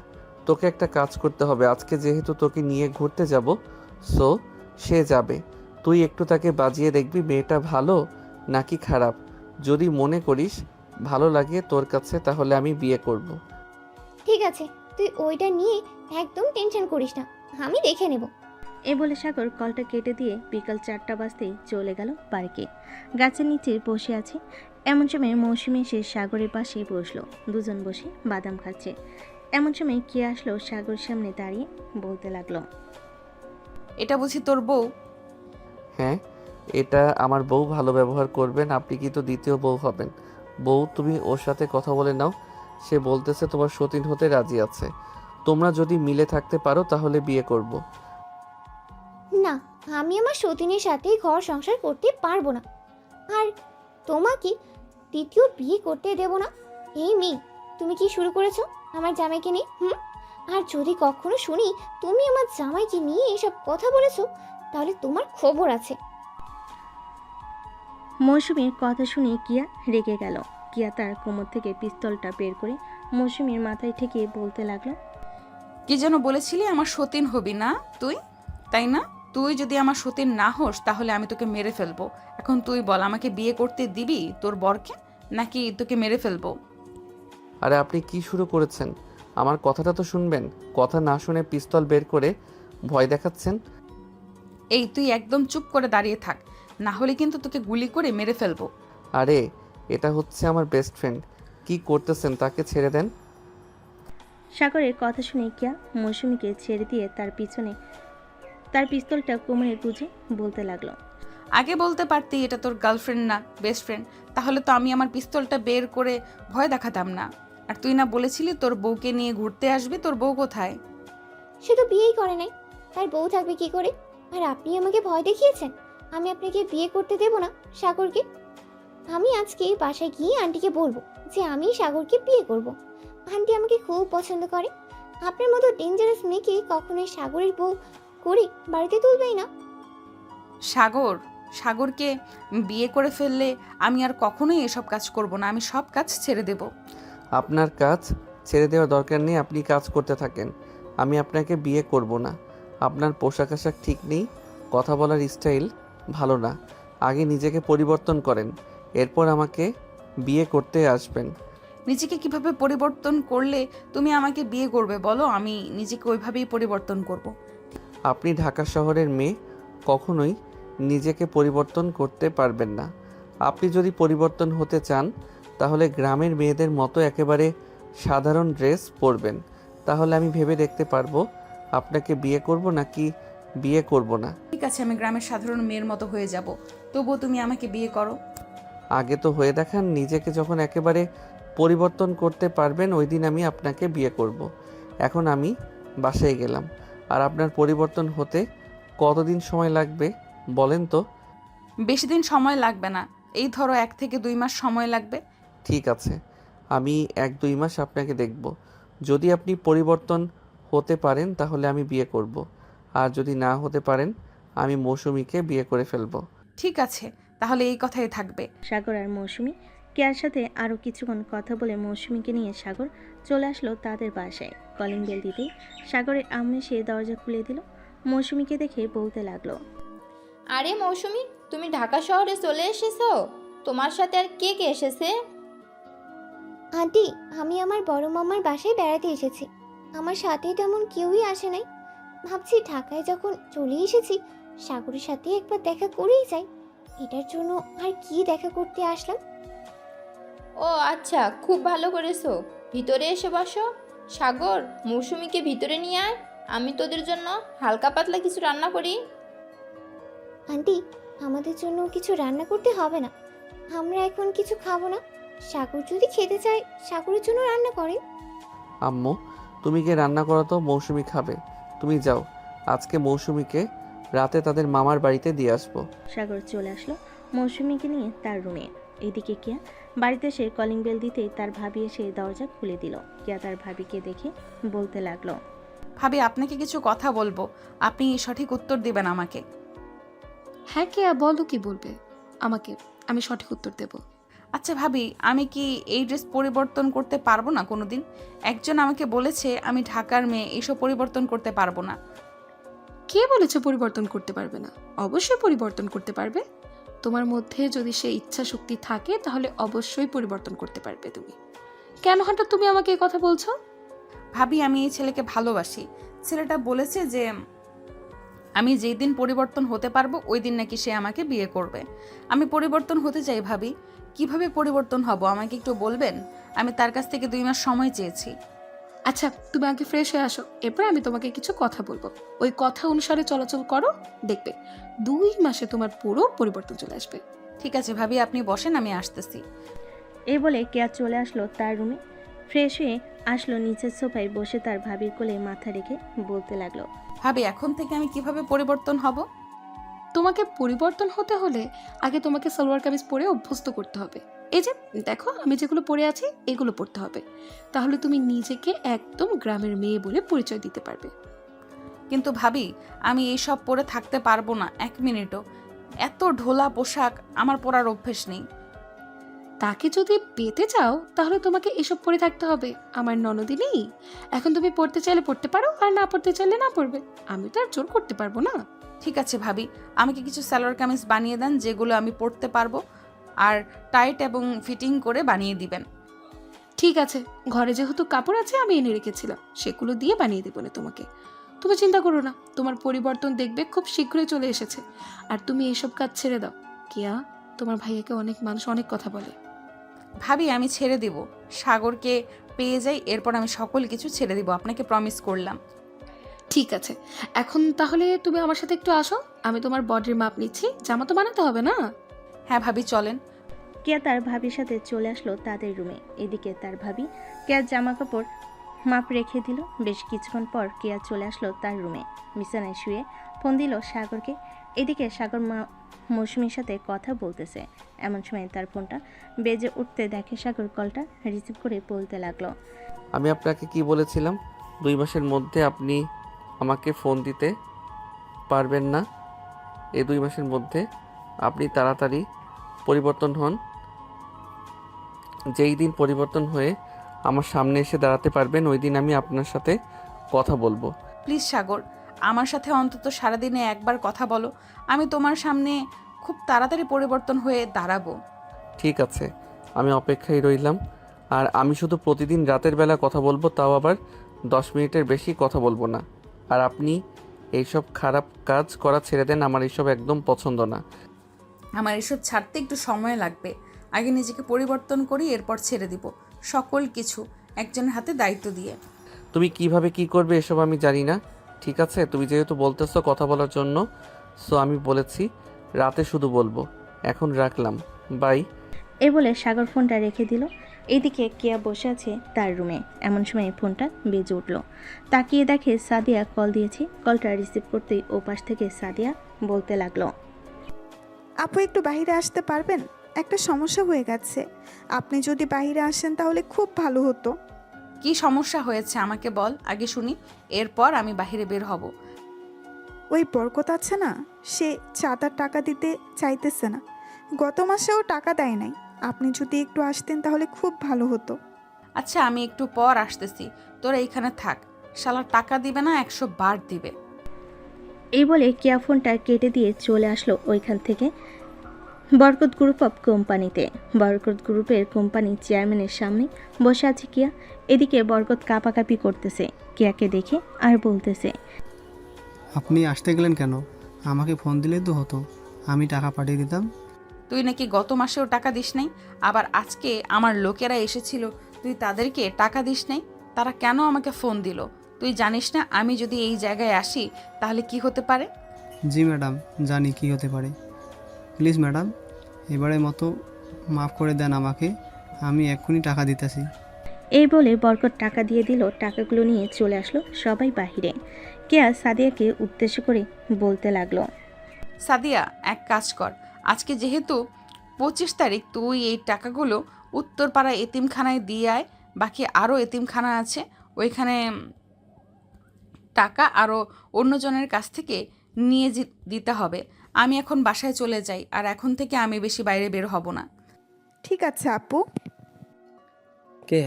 তোকে একটা কাজ করতে হবে, আজকে যেহেতু তোকে নিয়ে ঘুরতে যাব, সো সে যাবে। তুই একটু তাকে বাজিয়ে দেখবি মেয়েটা ভালো নাকি খারাপ। যদি মনে করিস ভালো লাগে তোর কাছে, তাহলে আমি বিয়ে করব। ঠিক আছে, তুই ওইটা নিয়ে একদম টেনশন করিস না, আমি দেখে নেব। এ বলে সাগর কলটা কেটে দিয়ে বিকাল 4টা বাজতেই চলে গেল পার্কে। গাছের নিচে বসে আছে। এমন সময় মৌসুমি এসে সাগরের পাশে বসলো। দুজন বসে বাদাম খাচ্ছে। এমন সময় কে আসলো সাগর সামনে দাঁড়িয়ে বলতে লাগলো, এটা বুঝি তোর বউ? হ্যাঁ, এটা আমার বউ। ভালো ব্যবহার করবেন, আপনি কি তো দ্বিতীয় বউ হবেন। বউ তুমি ওর সাথে কথা বলে নাও, সে বলতেছে তোমার সতীন হতে রাজি আছে। তোমরা যদি মিলে থাকতে পারো তাহলে বিয়ে করব। না, আমি আমার সতীনের সাথে ঘর সংসার করতে পারবো না, আর তোমাকে দ্বিতীয় বিয়ে করতে দেব না। এই মেয়ে, তুমি কি শুরু করেছো আমার জামাইকে নিয়ে? আর যদি কখনো শুনি তুমি আমার জামাইকে নিয়ে এসব কথা বলেছো, তাহলে তোমার খবর আছে। মৌসুমীর কথা শুনে কিয়া রেগে গেল। কিয়া তার কোমর থেকে পিস্তলটা বের করে মৌসুমীর মাথায় ঠেকিয়ে বলতে লাগলো, কি যেন বলেছিলি আমার সতীন হবি না তুই, তাই না? তুই যদি আমার সতীন না হোস তাহলে আমি তোকে মেরে ফেলবো। এখন তুই বল, আমাকে বিয়ে করতে দিবি তোর বরকে, নাকি তোকে মেরে ফেলবো? আরে আপনি কি শুরু করেছেন? আমার কথাটা তো শুনবেন। কথা না শুনে পিস্তল বের করে ভয় দেখাচ্ছেন। এই তুই একদম চুপ করে দাঁড়িয়ে থাক, না হলে কিন্তু তোকে গুলি করে মেরে ফেলবো। আরে এটা হচ্ছে আমার বেস্ট ফ্রেন্ড, কি করতেছেন? তাকে ছেড়ে দেন। সাগরের কথা শুনে কিয়া মৌসুমীকে ছেড়ে দিয়ে তার পিস্তলটা কোমরে গুজে বলতে লাগলো, আগে বলতে পারতি এটা তোর গার্লফ্রেন্ড না বেস্ট ফ্রেন্ড, তাহলে তো আমি আমার পিস্তলটা বের করে ভয় দেখাতাম না। আর তুই না বলেছিলি তোর বউকে নিয়ে ঘুরতে আসবি, তোর বউ কোথায়? সে তো বিয়েই করে নাই, তার বউ থাকবে কি করে? আর আপনি আমাকে ভয় দেখিয়েছেন। আমি আপনাকে বিয়ে করতে দেব না সাগরকে। আমি আজকে বাসায় গিয়ে আন্টিকে বলবো যে আমি সাগরকে বিয়ে করব। আন্টি আমাকে খুব পছন্দ করে। আপনার মতো ডেঞ্জারাস মেয়েকে কখনোই সাগরের বউ করে বাড়িতে তুলবেই না। সাগরকে বিয়ে করে ফেললে আমি আর কখনোই এসব কাজ করব না, আমি সব কাজ ছেড়ে দেব। আপনার কাজ ছেড়ে দেওয়ার দরকার নেই, আপনি কাজ করতে থাকেন। আমি আপনাকে বিয়ে করব না। আপনার পোশাক আশাক ঠিক নেই, কথা বলার স্টাইল ভালো না। আগে নিজেকে পরিবর্তন করেন, এরপর আমাকে বিয়ে করতে আসবেন। নিজেকে কিভাবে পরিবর্তন করলে তুমি আমাকে বিয়ে করবে বলো? আমি নিজেকে ওইভাবেই পরিবর্তন করব। আপনি ঢাকা শহরের মেয়ে, কখনোই নিজেকে পরিবর্তন করতে পারবেন না। আপনি যদি পরিবর্তন হতে চান তাহলে গ্রামের মেয়েদের মতো একেবারে সাধারণ ড্রেস পরবেন, তাহলে আমি ভেবে দেখতে পারবো আপনাকে বিয়ে করব নাকি বিয়ে করব না। ঠিক আছে, আমি গ্রামের সাধারণ মেয়ের মতো হয়ে যাব, তবুও তুমি আমাকে বিয়ে করো। আগে তো হয়ে দেখান। নিজেকে যখন একেবারে পরিবর্তন করতে পারবেন ওই দিন আমি আপনাকে বিয়ে করব। এখন আমি বাসায় গেলাম। আর আপনার পরিবর্তন হতে কতদিন সময় লাগবে বলেন তো? বেশি দিন সময় লাগবে না, এই ধরো 1 থেকে 2 মাস সময় লাগবে। ঠিক আছে, আমি 1-2 মাস আপনাকে দেখব। যদি আপনি পরিবর্তন হতে পারেন তাহলে আমি বিয়ে করব, আর যদি না হতে পারেন আমি মৌসুমীকে বিয়ে করে ফেলব। ঠিক আছে, তাহলে এই কথাই থাকবে। সাগর আর মৌসুমী কেয়ার সাথে আরও কিছুক্ষণ কথা বলে মৌসুমীকে নিয়ে সাগর চলে আসলো তাদের বাসায়। কলিং বেল দিতেই সাগরের আম্মু এসে দরজা খুলে দিল। মৌসুমীকে দেখে বলতে লাগলো, আরে মৌসুমী, তুমি ঢাকা শহরে চলে এসেছো? তোমার সাথে আর কে কে এসেছে? আন্টি, আমি আমার বড় মামার বাসায় বেড়াতে এসেছি। আমার সাথে তেমন কেউই আসে নাই। ভাবছি ঢাকায় যখন চলে এসেছি সাগরের সাথে একবার দেখা করেই যাই। এটার জন্য আর কি দেখা করতে আসলাম। ও আচ্ছা, খুব ভালো করেছো। ভিতরে এসে বসো। সাগর, মৌসুমীকে ভিতরে নিয়ে আয়, আমি তোদের জন্য হালকা পাতলা কিছু রান্না করি। আন্টি, আমাদের জন্য কিছু রান্না করতে হবে না, আমরা এখন কিছু খাবো না। সাগর যদি খেতে চায় সাগরের জন্য রান্না করেন। আম্মু, তুমি গিয়ে রান্না করো তো, মৌসুমী খাবে। তুমি যাও, আজকে মৌসুমীকে রাতে তাদের মামার বাড়িতে দিয়ে আসবো। সাগর চলে আসলো মৌসুমীকে নিয়ে তার রুমে। এদিকে কিয়া বাড়িতে এসে কলিং বেল দিতেই তার ভাবি এসে দরজা খুলে দিল। কিয়া তার ভাবিকে দেখে বলতে লাগলো, ভাবি, আপনাকে কিছু কথা বলবো, আপনি সঠিক উত্তর দিবেন আমাকে। হ্যাঁ কেয়া, বলো কি বলবে আমাকে, আমি সঠিক উত্তর দেব। আচ্ছা ভাবি, আমি কি এই ড্রেস পরিবর্তন করতে পারবো না কোনোদিন? একজন আমাকে বলেছে আমি ঢাকার মেয়ে, এইসব পরিবর্তন করতে পারবো না। কে বলেছে পরিবর্তন করতে পারবে না? অবশ্যই পরিবর্তন করতে পারবে। তোমার মধ্যে যদি সে ইচ্ছা শক্তি থাকে তাহলে অবশ্যই পরিবর্তন করতে পারবে তুমি। কেন হঠাৎ তুমি আমাকে এই কথা বলছো? ভাবি, আমি এই ছেলেকে ভালোবাসি। ছেলেটা বলেছে যে আমি যেই দিন পরিবর্তন হতে পারবো ওই দিন নাকি সে আমাকে বিয়ে করবে। আমি পরিবর্তন হতে চাই ভাবি। কিভাবে পরিবর্তন হব আমাকে একটু বলবেন? আমি তার কাছ থেকে 2 মাস সময় চেয়েছি। আচ্ছা, তুমি আগে ফ্রেশ হয়ে আসো, এরপর আমি তোমাকে কিছু কথা বলবো। ওই কথা অনুসারে চলাচল করো, দেখবে 2 মাসে তোমার পুরো পরিবর্তন চলে আসবে। ঠিক আছে ভাবি, আপনি বসেন, আমি আসতেছি। এই বলে কেয়া চলে আসলো তার রুমে। ফ্রেশ হয়ে আসলো, নিচের সোফায় বসে তার ভাবির কোলে মাথা রেখে বলতে লাগলো। ভাবি এখন থেকে আমি কিভাবে পরিবর্তন হব? তোমাকে পরিবর্তন হতে হলে আগে তোমাকে সালোয়ার কামিজ পরে অভ্যস্ত করতে হবে। এই যে দেখো, আমি যেগুলো পরে আছি এগুলো পরতে হবে, তাহলে তুমি নিজেকে একদম গ্রামের মেয়ে বলে পরিচয় দিতে পারবে। কিন্তু ভাবি আমি এইসব পরে থাকতে পারবো না এক মিনিটও। এত ঢোলা পোশাক আমার পরার অভ্যেস নেই। তাকে যদি পেতে চাও তাহলে তোমাকে এসব পরে থাকতে হবে। আমার ননদিনী, এখন তুমি পড়তে চাইলে পড়তে পারো, আর না পড়তে চাইলে না পড়বে। আমি তো আর জোর করতে পারবো না। ঠিক আছে ভাবি, আমাকে কিছু সালোয়ার কামিজ বানিয়ে দেন যেগুলো আমি পরতে পারবো, আর টাইট এবং ফিটিং করে বানিয়ে দিবেন। ঠিক আছে, ঘরে যেহেতু কাপড় আছে আমি এনে রেখেছিলাম, সেগুলো দিয়ে বানিয়ে দেবো না তোমাকে। তুমি চিন্তা করো না, তোমার পরিবর্তন দেখবে খুব শীঘ্রই চলে এসেছে। আর তুমি এসব কাজ ছেড়ে দাও। কিয়া, তোমার ভাইয়াকে অনেক মানুষ অনেক কথা বলে। ভাবি আমি ছেড়ে দিব, সাগরকে পেয়ে যাই, এরপর আমি সকল কিছু ছেড়ে দিব, আপনাকে প্রমিস করলাম। ঠিক আছে, এখন তাহলে তুমি আমার সাথে একটু আসো, আমি তোমার বডির মাপ নিচ্ছি। জামা তো বানাতে হবে না? হ্যাঁ ভাবি চলেন। কেয়া তার ভাবির সাথে চলে আসলো তাদের রুমে। এদিকে তার ভাবি কেয়ার জামা কাপড় মাপ রেখে দিল। বেশ কিছুক্ষণ পর কেয়া চলে আসলো তার রুমে, বিছানায় শুয়ে ফোন দিল সাগরকে। এদিকে সাগর মৌসুমীর সাথে কথা বলতেছে। এমন সময় তার ফোনটা বেজে উঠতে দেখে সাগর কলটা রিসিভ করে বলতে লাগলো। আমি আপনাকে কি বলেছিলাম 2 মাসের মধ্যে আপনি আমাকে ফোন দিতে পারবেন না। এই 2 মাসের মধ্যে আপনি তাড়াতাড়ি পরিবর্তন হন। যেই দিন পরিবর্তন হয়ে আমার সামনে এসে দাঁড়াতে পারবেন ওই দিন আমি আপনার সাথে কথা বলবো। প্লিজ সাগর, আমার সাথে অন্তত সারাদিনে একবার কথা বলো। আমি তোমার সামনে খুব তাড়াতাড়ি পরিবর্তন হয়ে দাঁড়াবো। ঠিক আছে, আমি অপেক্ষায় রইলাম। আর আমি শুধু প্রতিদিন রাতের বেলা কথা বলবো, তাও আবার 10 মিনিটের বেশি কথা বলবো না। আর আপনি এইসব খারাপ কাজ করা ছেড়ে দেন, আমার এইসব একদম পছন্দ না। আমার এসব ছাড়তে একটু সময় লাগবে। আগে নিজেকে পরিবর্তন করি, এরপর ছেড়ে দিব সকল কিছু একজনের হাতে দায়িত্ব দিয়ে। তুমি কিভাবে কি করবে এসব আমি জানি না। ঠিক আছে, তুমি যেহেতু বলতেছো কথা বলার জন্য, সো আমি বলেছি রাতে শুধু বলবো। এখন রাখলাম, বাই। এ বলে সাগর ফোনটা রেখে দিল। এইদিকে কেয়া বসে আছে তার রুমে। এমন সময় ফোনটা বেজে উঠল। তাকিয়ে দেখে সাদিয়া কল দিয়েছে। কলটা রিসিভ করতেই ওপাশ থেকে সাদিয়া বলতে লাগলো। আপু একটু বাইরে আসতে পারবেন? একটা সমস্যা হয়ে গেছে, আপনি যদি বাইরে আসেন তাহলে খুব ভালো হতো। কি সমস্যা হয়েছে আমাকে বল আগে শুনি, এরপর আমি বাইরে বের হব। ওই বরকত আছে না, সে চাঁদার টাকা দিতে চাইতেছে না। গত মাসেও টাকা দেয় নাই। আপনি যদি একটু আসতেন তাহলে খুব ভালো হতো। আচ্ছা আমি একটু পর আসতেছি, তোরা এইখানে থাক। শালা টাকা দিবে না, 100 বার দিবে। এই বলে কেয়া ফোনটা কেটে দিয়ে চলে আসলো ওইখান থেকে বরকত গ্রুপ অফ কোম্পানিতে। বরকত গ্রুপের কোম্পানি চেয়ারম্যানের সামনে বসে আছে কিয়া। এদিকে বরকত কাঁপাকাঁপি করতেছে কিয়াকে দেখে আর বলতেছে। আপনি আসতে গেলেন কেন? আমাকে ফোন দিলেই তো হতো, আমি টাকা পাঠিয়ে দিতাম। তুই নাকি গত মাসেও টাকা দিস নাই, আবার আজকে আমার লোকেরা এসেছিল, তুই তাদেরকে টাকা দিস নাই। তারা কেন আমাকে ফোন দিল? তুই জানিস না আমি যদি এই জায়গায় আসি তাহলে কি হতে পারে? জি ম্যাডাম, জানি কি হতে পারে। প্লিজ ম্যাডাম, এবারের মতো মাফ করে দেন আমাকে, আমি এক্ষুনি টাকা দিতেছি। এই বলে বরকত টাকা দিয়ে দিল। টাকাগুলো নিয়ে চলে আসলো সবাই বাহিরে। কেয়া সাদিয়াকে উদ্দেশ্য করে বলতে লাগলো। সাদিয়া এক কাজ কর, আজকে যেহেতু 25 তারিখ, তুই এই টাকাগুলো উত্তরপাড়া এতিমখানায় দিয়ে আয়। বাকি আরও এতিমখানা আছে, ওইখানে টাকা আরও অন্যজনের কাছ থেকে নিয়ে দিতে হবে। আমি এখন বাসায় চলে যাই, আর এখন থেকে আমি বেশি বাইরে বের হব না। ঠিক আছে আপু। কে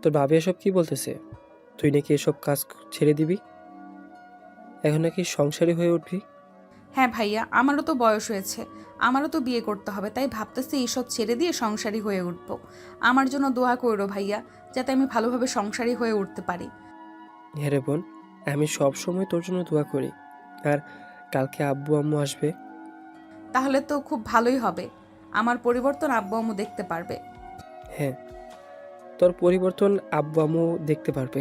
তোর ভাবি এসব কি বলতেছে? তুই নাকি এসব কাজ ছেড়ে দিবি, এখন নাকি সংসারী হয়ে উঠবি? হ্যাঁ ভাইয়া, আমারও তো বয়স হয়েছে, আমারও তো বিয়ে করতে হবে, তাই ভাবতেছি এইসব ছেড়ে দিয়ে সংসারী হয়ে উঠব। আমার জন্য দোয়া করো ভাইয়া, যাতে আমি ভালোভাবে সংসারী হয়ে উঠতে পারি। হ্যাঁ রে বোন, আমি সব সময় তোর জন্য দোয়া করি। আর কালকে আব্বু আম্মু আসবে। তাহলে তো খুব ভালোই হবে, আমার পরিবর্তন আব্বু আম্মু দেখতে পারবে। হ্যাঁ, তোর পরিবর্তন আব্বু আম্মু দেখতে পারবে।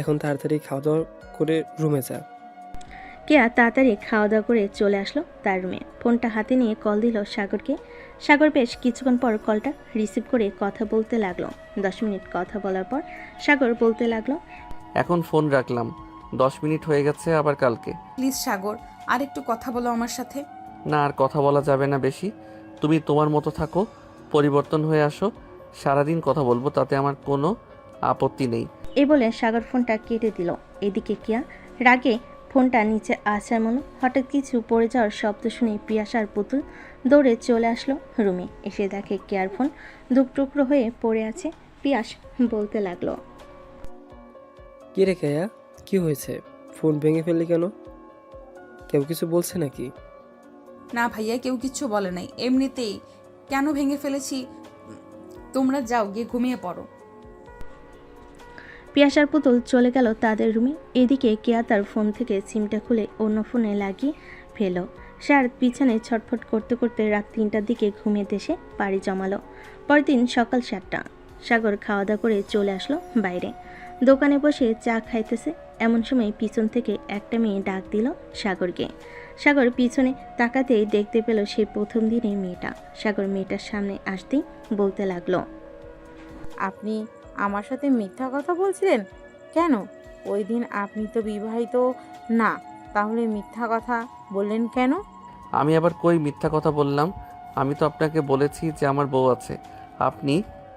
এখন তাড়াতাড়ি খাওয়া দাওয়া করে রুমে যা। কেয়া তাড়াতাড়ি খাওয়া দাওয়া করে চলে আসলো তার রুমে। ফোনটা হাতে নিয়ে কল দিল সাগরকে। সাগর বেশ কিছুক্ষণ পর কলটা রিসিভ করে কথা বলতে লাগলো। 10 মিনিট কথা বলার পর সাগর বলতে লাগলো, এখন ফোন রাখলাম, 10 মিনিট হয়ে গেছে, আবার কালকে। প্লিজ সাগর, আর একটু কথা বলো আমার সাথে। না, আর কথা বলা যাবে না বেশি। তুমি তোমার মতো থাকো, পরিবর্তন হয়ে আসো, সারাদিন কথা বলবো, তাতে আমার কোনো আপত্তি নেই। এই বলে সাগর ফোনটা কেটে দিল। এদিকে কিয়া রাগে ফোনটা নিচে আসার মনে হঠাৎ কিছু পড়ে যাওয়ার শব্দ শুনে পিয়াস আর পুতুল দৌড়ে চলে আসলো রুমে। এসে দেখে কেয়ার ফোন দুপটুকরো হয়ে পড়ে আছে। পিয়াস বলতে লাগলো, কি রে কেয়া, কি হয়েছে? ফোন ভেঙে ফেললি কেন? কেউ কিছু বলছে নাকি? না ভাইয়া, কেউ কিচ্ছু বলে নাই, এমনিতেই। কেন ভেঙে ফেলেছি, তোমরা যাও গিয়ে ঘুমিয়ে পড়ো। পিয়াস আর পুতুল চলে গেল তাদের রুমে। এদিকে কেয়া তার ফোন থেকে সিমটা খুলে অন্য ফোনে লাগিয়ে ফেল। সে আর পিছনে ছটফট করতে করতে রাত 3টার দিকে ঘুমিয়ে দেশে পাড়ি জমালো। পরদিন সকাল 7টা। সাগর খাওয়া দাওয়া করে চলে আসলো বাইরে। দোকানে বসে চা খাইতেছে, এমন সময় পিছন থেকে একটা মেয়ে ডাক দিল সাগরকে। সাগর পিছনে তাকাতেই দেখতে পেল সেই প্রথম দিনের মেয়েটা। সাগর মেয়েটার সামনে আসতেই বলতে লাগলো, আপনি আমার সাথে মিথ্যা কথা বলছিলেন কেন? ওই দিন আপনি তো বিবাহিত না, তাহলে মিথ্যা কথা বললেন কেন? আমি আবার কই মিথ্যা কথা বললাম? আমি তো আপনাকে বলেছি যে আমার বউ আছে। আপনি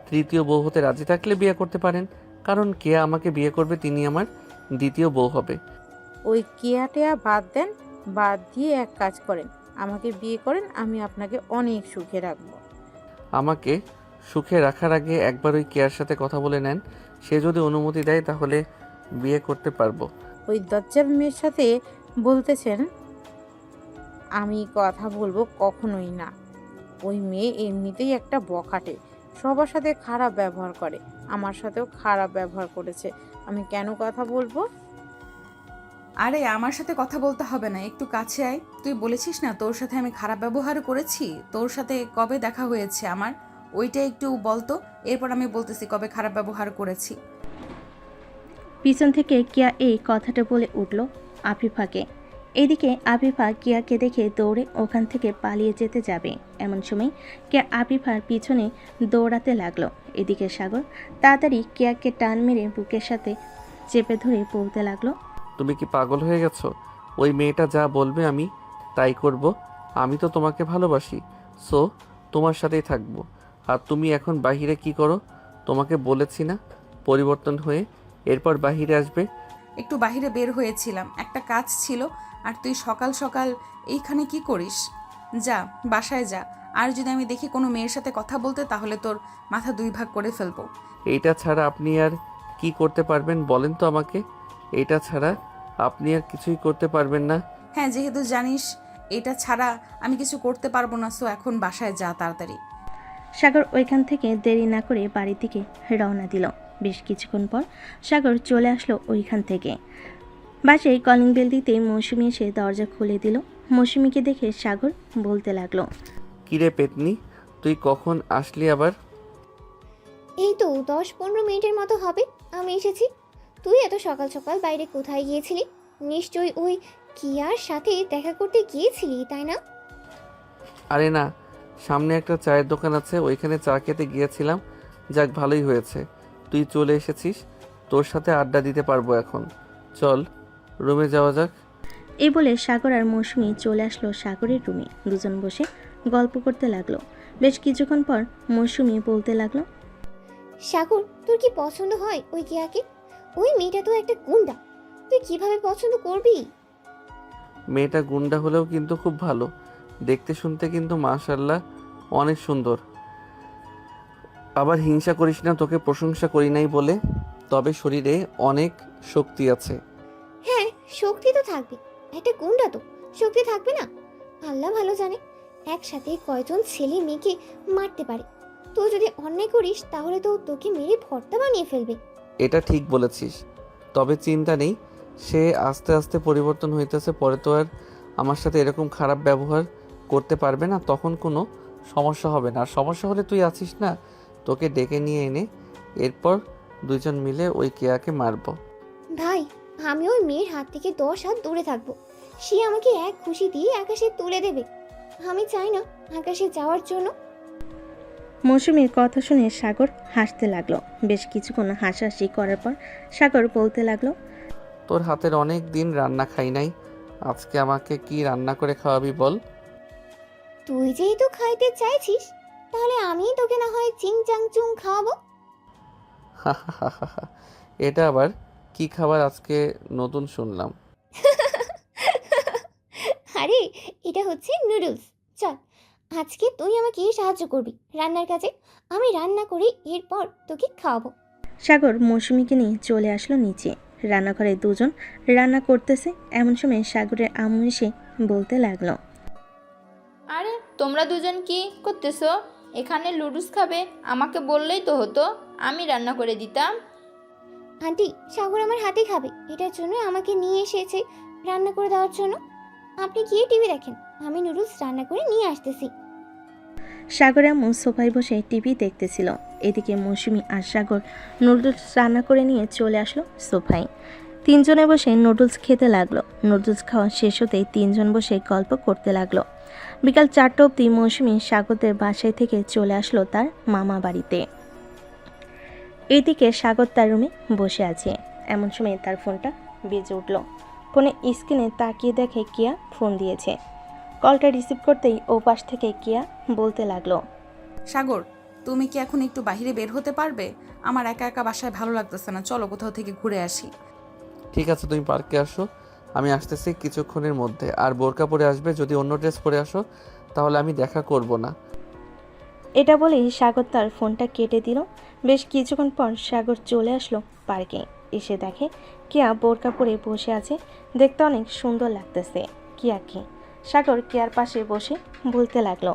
তৃতীয় বউ হতে রাজি থাকলে বিয়ে করতে পারেন, কারণ কে আমাকে বিয়ে করবে তিনি আমার দ্বিতীয় বউ হবে। ওই কেয়াটেয়া বাদ দেন, বাদ দিয়ে এক কাজ করেন, আমাকে বিয়ে করেন, আমি আপনাকে অনেক সুখে রাখবো। আমাকে সুখে রাখার আগে একবার ওই কেয়ার সাথে কথা বলে নেন, সে যদি অনুমতি দেয় তাহলে বিয়ে করতে পারবো। ওই দজ্জাল মেয়ের সাথে বলতেছেন আমি কথা বলবো? কখনোই না। ওই মেয়ে এমনিতেই একটা বখাটে, সবার সাথে খারাপ ব্যবহার করে, আমার সাথেও খারাপ ব্যবহার করেছে, আমি কেন কথা বলবো? আরে আমার সাথে কথা বলতে হবে না, একটু কাছে আয়। তুই বলেছিস না তোর সাথে আমি খারাপ ব্যবহার করেছি? তোর সাথে কবে দেখা হয়েছে আমার, ওইটা একটু বলতো, এরপর আমি বলতেছি কবে খারাপ ব্যবহার করেছি। পিছন থেকে কিয়া এই কথাটা বলে উঠল আফিফাকে। এদিকে আফিফা কিয়াকে দেখে দৌড়ে ওখান থেকে পালিয়ে যেতে যাবে, এমন সময় কিয়া আফিফার পিছনে দৌড়াতে লাগলো। এদিকে সাগর তাড়াতাড়ি কিয়াকে টান মেরে বুকের সাথে চেপে ধরে বলতে লাগলো, তুমি কি পাগল হয়ে গেছো? ওই মেয়েটা যা বলবে আমি তাই করব। আমি তো তোমাকে ভালোবাসি, সো তোমার সাথেই থাকবো। আর তুমি এখন বাহিরে কি করো? তোমাকে বলেছি না পরিবর্তন হয়ে এরপর বাহিরে আসবে। একটু বাইরে বের হয়েছিলাম, একটা কাজ ছিল। আর তুই সকাল সকাল এইখানে কি করিস? যা বাসায় যা, আর যদি আমি দেখি কোনো মেয়ের সাথে কথা বলতে তাহলে তোর মাথা 2 ভাগ করে ফেলবো। এইটা ছাড়া আপনি আর কি করতে পারবেন বলেন তো আমাকে? এইটা ছাড়া আপনি আর কিছুই করতে পারবেন না। হ্যাঁ, যেহেতু জানিস এটা ছাড়া আমি কিছু করতে পারবো না, সো এখন বাসায় যা তাড়াতাড়ি। সাগর ওইখান থেকে দেরি না করে বাড়ির দিকে রওনা দিল। বেশ কিছুক্ষণ পর সাগর চলে আসলো ওইখান থেকে। বাসায় কলিং বেল দিতেই মৌসুমি এসে দরজা খুলে দিল। মৌসুমিকে দেখে সাগর বলতে লাগলো, কিরে পেতনি, তুই কখন আসলি আবার? এই তো 10-15 মিনিটের মতো হবে আমি এসেছি। তুই এত সকাল সকাল বাইরে কোথায় গিয়েছিলি? নিশ্চয়ই ওই কিয়ার সাথে দেখা করতে গিয়েছিলি, তাই না? আরে না, সামনে একটা চায়ের দোকান আছে, ওইখানে চা খেতে গিয়েছিলাম। যাক, ভালোই হয়েছে তুই চলে এসেছিস, তোর সাথে আড্ডা দিতে পারবো এখন। চল রুমে যাওয়া যাক। এই বলে সাগর আর মৌসুমি চলে আসলো সাগরের রুমে। দুজন বসে গল্প করতে লাগলো। বেশ কিছুক্ষণ পর মৌসুমি বলতে লাগলো, সাগর, তোর কি পছন্দ হয় ওই কিয়াকে? ওই মেয়েটা তো একটা গুন্ডা, তুই কিভাবে পছন্দ করবি? মেয়েটা গুন্ডা হলেও কিন্তু খুব ভালো, দেখতে শুনতে কিন্তু মাশাআল্লাহ অনেক সুন্দর। আবার হিংসা করিস না, তোকে প্রশংসা করি নাই বলে, তবে শরীরে অনেক শক্তি আছে। হ্যাঁ, শক্তি তো থাকবে, একটা গুন্ডা তো শক্তি থাকবে না? আল্লাহ ভালো জানে একসাথে কয়জন ছেলে মেয়েকে মারতে পারে। তুই যদি অন্যায় করিস তাহলে তো তোকে মেরে ভর্তা বানিয়ে ফেলবে। এটা ঠিক বলেছিস, তবে চিন্তা নেই, সে আস্তে আস্তে পরিবর্তন হইতেছে, পরে তো আর আমার সাথে এরকম খারাপ ব্যবহার করতে পারবে না, তখন কোনো সমস্যা হবে না। আর সমস্যা হলে তুই আছিস না, তোকে ডেকে নিয়ে এনে এরপর দুজন মিলে ওই কেয়াকে মারবো। ভাই, আমি ওই মেয়ের হাত থেকে 10 হাত দূরে থাকবো। সে আমাকে এক খুশি দিয়ে আকাশে তুলে দেবে। আমি চাই না আকাশে যাওয়ার জন্য। মৌসুমীর কথা শুনে সাগর হাসতে লাগলো। বেশ কিছুক্ষণ হাসাহাসি করার পর সাগর বলতে লাগলো, তোর হাতের অনেক দিন রান্না খাই নাই, আজকে আমাকে কি রান্না করে খাওয়াবি বল? তুই যেহেতু খাইতে চাইছিস, তাহলে আমিই তোকে না হয় চিং চাং চুং খাওয়াবো। এটা আবার কি খাবার আজকে নতুন শুনলাম। আরে এটা হচ্ছে নুডলস। চল, আজকে তুই আমাকে সাহায্য করবি রান্নার কাজে। আমি রান্না করে এরপর তোকে খাওয়াবো। সাগর মৌসুমীকে নিয়ে চলে আসলো নিচে। রান্নাঘরে দুজন রান্না করতেছে। এমন সময় সাগরের আম্মু এসে বলতে লাগলো, আরে তোমরা দুজন কি করতেছো? এখানে লুডুস খাবে, আমাকে বললেই তো হতো, আমি রান্না করে দিতাম। আন্টি, সাগর আমার হাতে খাবে, এটার জন্য আমাকে নিয়ে এসেছে রান্না করে দেওয়ার জন্য। আপনি গিয়ে টিভি দেখেন, আমি নুডলস রান্না করে নিয়ে আসতেছি। সাগরের আম্মু সোফায় বসে টিভি দেখতেছিল। এদিকে মৌসুমী আর সাগর নুডলস রান্না করে নিয়ে চলে আসলো সোফায়। তিনজনে বসে নুডলস খেতে লাগলো। নুডলস খাওয়া শেষ হতেই তিনজন বসে গল্প করতে লাগলো। বিকাল 4টা অবধি মৌসুমী সাগরদের বাসায় থেকে চলে আসলো তার মামা বাড়িতে। এইদিকে সাগর তার রুমে বসে আছে। এমন সময় তার ফোনটা বেজে উঠল। ফোনে স্ক্রিনে তাকিয়ে দেখে কিয়া ফোন দিয়েছে। কলটা রিসিভ করতেই ও পাশ থেকে কিয়া বলতে লাগলো, সাগর, তুমি কি এখন একটু বাইরে বের হতে পারবে? আমার একা একা বাসায় ভালো লাগতেছে না, চলো কোথাও থেকে ঘুরে আসি। ঠিক আছে, তুমি পার্কে আসো, আমি আসতেছি কিছুক্ষণের মধ্যে। আর বোরকা পরে আসবে, যদি অন্য ড্রেস পরে আসো তাহলে আমি দেখা করব না। এটা বলেই সাগর তার ফোনটা কেটে দিল। বেশ কিছুক্ষণ পর সাগর চলে আসলো পার্কে। এসে দেখে কিয়া বোরকা পরে বসে আছে। দেখতে অনেক সুন্দর লাগতেছে কিয়াকে। সাগর কিয়ার পাশে বসে বলতে লাগলো,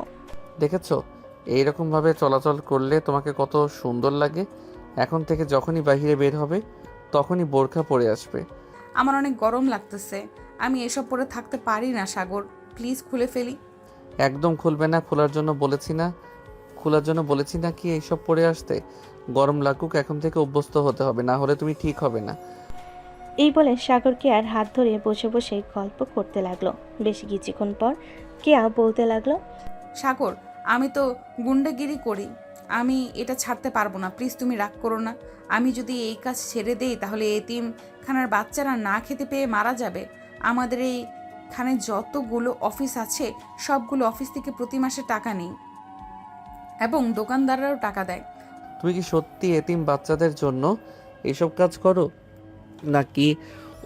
দেখেছো এইরকমভাবে চলাচল করলে তোমাকে কত সুন্দর লাগে। এখন থেকে যখনই বাইরে বের হবে তখনই বোরকা পরে আসবে। আমার অনেক গরম লাগতেছে, আমি এসব পরে থাকতে পারি না সাগর, প্লিজ খুলে ফেলি। একদম খুলবে না, খোলার জন্য বলেছি না কি এইসব পরে আসতে? গরম লাগুক, এখন থেকে অভ্যস্ত হতে হবে, না হলে তুমি ঠিক হবে না। এই বলে সাগর কেয়ার হাত ধরে বসে বসে গল্প করতে লাগলো। বেশ কিছুক্ষণ পর কেয়া বলতে লাগলো, সাগর, আমি তো গুন্ডাগিরি করি, আমি এটা ছাড়তে পারবো না, প্লিজ তুমি রাগ করো না। আমি যদি এই কাজ ছেড়ে দেই তাহলে এতিমখানার বাচ্চারা না খেতে পেয়ে মারা যাবে। আমাদের এইখানে যতগুলো অফিস আছে সবগুলো অফিস থেকে প্রতি মাসে টাকা নেই এবং দোকানদাররাও টাকা দেয়। তুমি কি সত্যি এতিম বাচ্চাদের জন্য এইসব কাজ করো, নাকি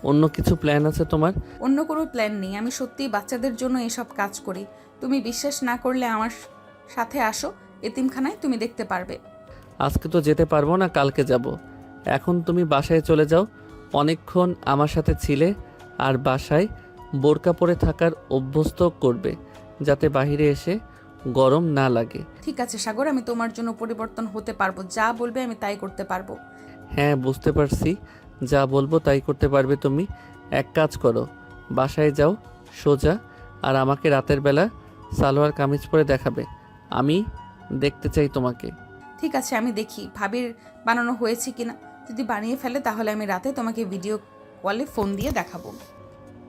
অন্য কিছু প্ল্যান আছে তোমার? অন্য কোনো প্ল্যান নেই, আমি সত্যিই বাচ্চাদের জন্য এসব কাজ করি। তুমি বিশ্বাস না করলে আমার সাথে আসো এতিমখানায়, তুমি দেখতে পারবে। আজকে তো যেতে পারবো না, কালকে যাব। এখন তুমি বাসায় চলে যাও, অনেকক্ষণ আমার সাথে ছিলে। আর বাসায় বোরকা পরে থাকার অভ্যস্ত করবে, যাতে বাইরে এসে গরম না লাগে। ঠিক আছে সাগর, আমি তোমার জন্য পরিবর্তন হতে পারবো, যা বলবে আমি তাই করতে পারবো। হ্যাঁ বুঝতে পারছি, যা বলবো তাই করতে পারবে তুমি। এক কাজ করো, বাসায় যাও সোজা, আর আমাকে রাতের বেলা সালোয়ার কামিজ পরে দেখাবে, আমি দেখতে চাই তোমাকে। ঠিক আছে, আমি দেখি ভাবির বানানো হয়েছে কিনা। যদি বানিয়ে ফেলে তাহলে আমি রাতে তোমাকে ভিডিও কলে ফোন দিয়ে দেখাবো।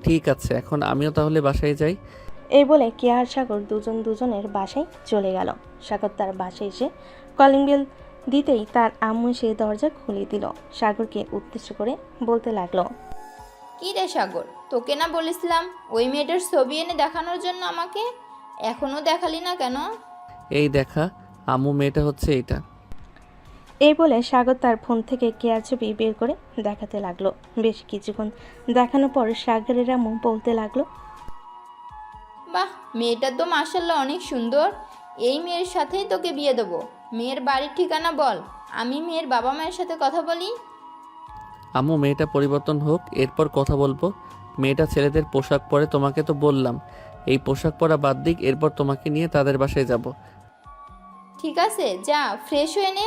ঠিক আছে, এখন আমিও তাহলে বাসায় যাই। এই বলে কেয়া আর সাগর দুজনের বাসায় চলে গেল। সাগর তার বাসায় এসে কলিং বেল দিতেই তার আম্মু এসে দরজা খুলে দিল। সাগরকে উদ্দেশ্য করে বলতে লাগলো, কি রে সাগর, তোকে না বলেছিলাম ওই মেয়েটার ছবি এনে দেখানোর জন্য আমাকে? এখনো দেখালি না কেন? এই দেখা, আম্মু মেয়েটা হচ্ছে এইটা। এই বলে সাগর তার ফোন থেকে কেয়ার ছবি বের করে দেখাতে লাগলো। বেশ কিছুক্ষণ দেখানোর পর সাগরের আম্মু বলতে লাগলো, বাহ, মেয়েটা তো মাশাল্লাহ অনেক সুন্দর। এই মেয়ের সাথেই তোকে বিয়ে দেবো। মেয়ের বাড়ির ঠিকানা বল, আমি মেয়ের বাবা মায়ের সাথে কথা বলি। আম্মু মেয়েটা পরিবর্তন হোক, এরপর কথা বলবো। মেয়েটা ছেলেদের পোশাক পরে, তোমাকে তো বললাম এই পোশাক পরা বাদ দিক, এরপর তোমাকে নিয়ে তাদের বাসায় যাব। ঠিক আছে, যা ফ্রেশ হয়ে নে।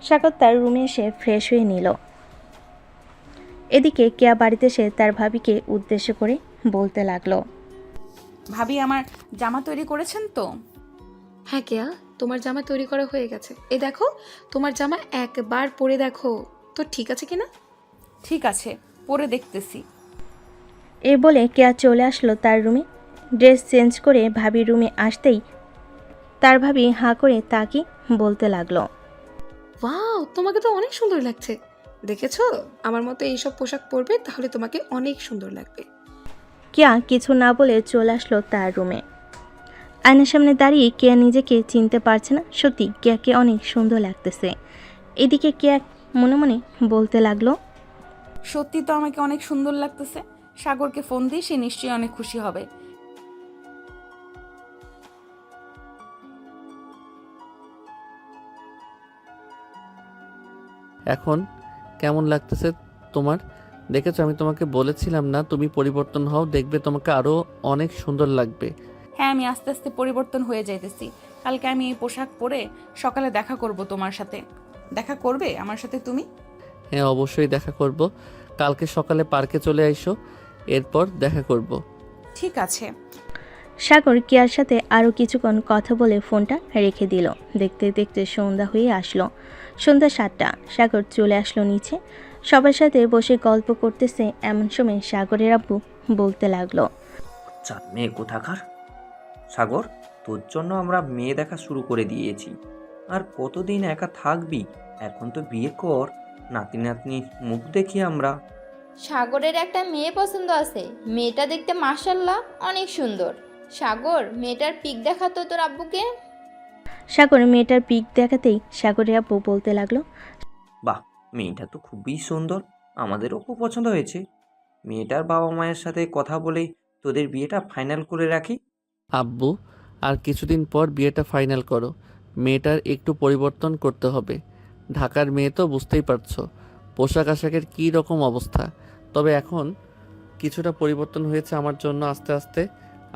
সাগর তার রুমে এসে ফ্রেশ হয়ে নিল। এদিকে কেয়া বাড়িতে এসে তার ভাবিকে উদ্দেশ্য করে বলতে লাগলো, ভাবি, আমার জামা তৈরি করেছেন তো? হ্যাঁ কেয়া, তোমার জামা তৈরি করা হয়ে গেছে। এই দেখো, তোমার জামা একবার পরে দেখো তো ঠিক আছে কিনা। ঠিক আছে, পরে দেখতেছি। এ বলে কেয়া চলে আসলো তার রুমে। ড্রেস চেঞ্জ করে ভাবির রুমে আসতেই তার ভাবি হাঁ করে তাকে বলতে লাগলো, ওয়াও, তোমাকে তো অনেক সুন্দর লাগছে। দেখেছো, আমার মতো এইসব পোশাক পরবে তাহলে তোমাকে অনেক সুন্দর লাগবে। কেয়া কিছু না বলে চলে আসলো তার রুমে। আয়নার সামনে দাঁড়িয়ে কেয়া নিজেকে চিনতে পারছে না। সত্যি কেয়াকে অনেক সুন্দর লাগতেছে। এদিকে কেয়া মনে মনে বলতে লাগলো, সত্যি তো আমাকে অনেক সুন্দর লাগতেছে। সাগরকে ফোন দিয়ে সে নিশ্চয়ই অনেক খুশি হবে। এখন কেমন লাগতেছে তোমার? দেখেছো, আমি তোমাকে বলেছিলাম না তুমি পরিবর্তন হও, দেখবে তোমাকে আরো অনেক সুন্দর লাগবে। হ্যাঁ, আমি আস্তে আস্তে পরিবর্তন হয়ে যাইতেছি। কালকে আমি এই পোশাক পরে সকালে দেখা করব তোমার সাথে। দেখা করবে আমার সাথে তুমি? হ্যাঁ, অবশ্যই দেখা করব। কালকে সকালে পার্কে চলে আইসো, এরপর দেখা করব। ঠিক আছে। সাগর কেয়ার সাথে আরও কিছুক্ষণ কথা বলে ফোনটা রেখে দিল। দেখতে দেখতে সন্ধ্যা হয়ে আসলো। সন্ধ্যা 7টা। সাগর চলে আসলো নিচে। সবার সাথে বসে গল্প করতেছে। এমন সময় সাগরের আব্বু বলতে লাগলো, চাঁদ মেয়ে কোথাকার। সাগর, তোর জন্য আমরা মেয়ে দেখা শুরু করে দিয়েছি। আর কতদিন একা থাকবি? এখন তো বিয়ে কর, নাতি নাতনি মুখ দেখি আমরা। সাগরের একটা মেয়ে পছন্দ আছে। মেয়েটা দেখতে মাশাল্লাহ অনেক সুন্দর। সাগর, মেয়েটার পিক দেখাতো তোর আব্বুকে। সাগর মেয়েটার পিক দেখাতেই সাগরের আব্বু বলতে লাগলো, বাহ, মেয়েটা তো খুবই সুন্দর, আমাদেরও খুব পছন্দ হয়েছে। মেয়েটার বাবা মায়ের সাথে কথা বলে তোদের বিয়েটা ফাইনাল করে রাখি। আব্বু, আর কিছুদিন পর বিয়েটা ফাইনাল করো। মেয়েটার একটু পরিবর্তন করতে হবে। ঢাকার মেয়ে তো বুঝতেই পারছো, পোশাক আশাকের কী রকম অবস্থা। তবে এখন কিছুটা পরিবর্তন হয়েছে আমার জন্য, আস্তে আস্তে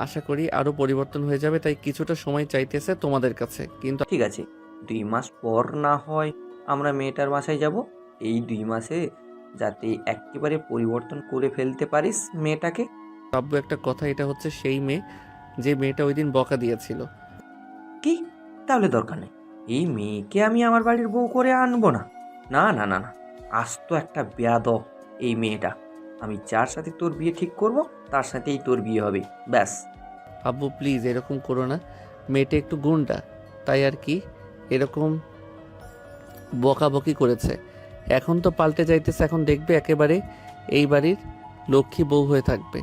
আশা করি আরও পরিবর্তন হয়ে যাবে। তাই কিছুটা সময় চাইতেছে তোমাদের কাছে। কিন্তু ঠিক আছে, 2 মাস পর না হয় আমরা মেয়েটার বাসায় যাব। এই 2 মাসে যাতে একেবারে পরিবর্তন করে ফেলতে পারিস মেয়েটাকে। আব্বু, একটা কথা, এটা হচ্ছে সেই মেয়ে যে মেয়েটা ওই দিন বকা দিয়েছিল। কি? তাহলে দরকার নেই, এই মেয়েকে আমি আমার বাড়ির বউ করে আনবো না। না না না না, আজ তো একটা বেয়াদব এই মেয়েটা। আমি যার সাথে তোর বিয়ে ঠিক করব তার সাথেই তোর বিয়ে হবে, ব্যাস। আব্বু প্লিজ এরকম করো না, মেয়েটা একটু গুন্ডা, তাই আর কি এরকম বকাবকি করেছে। এখন তো পাল্টে যাইতেছে, এখন দেখবে একেবারে এই বাড়ির লক্ষ্মী বউ হয়ে থাকবে।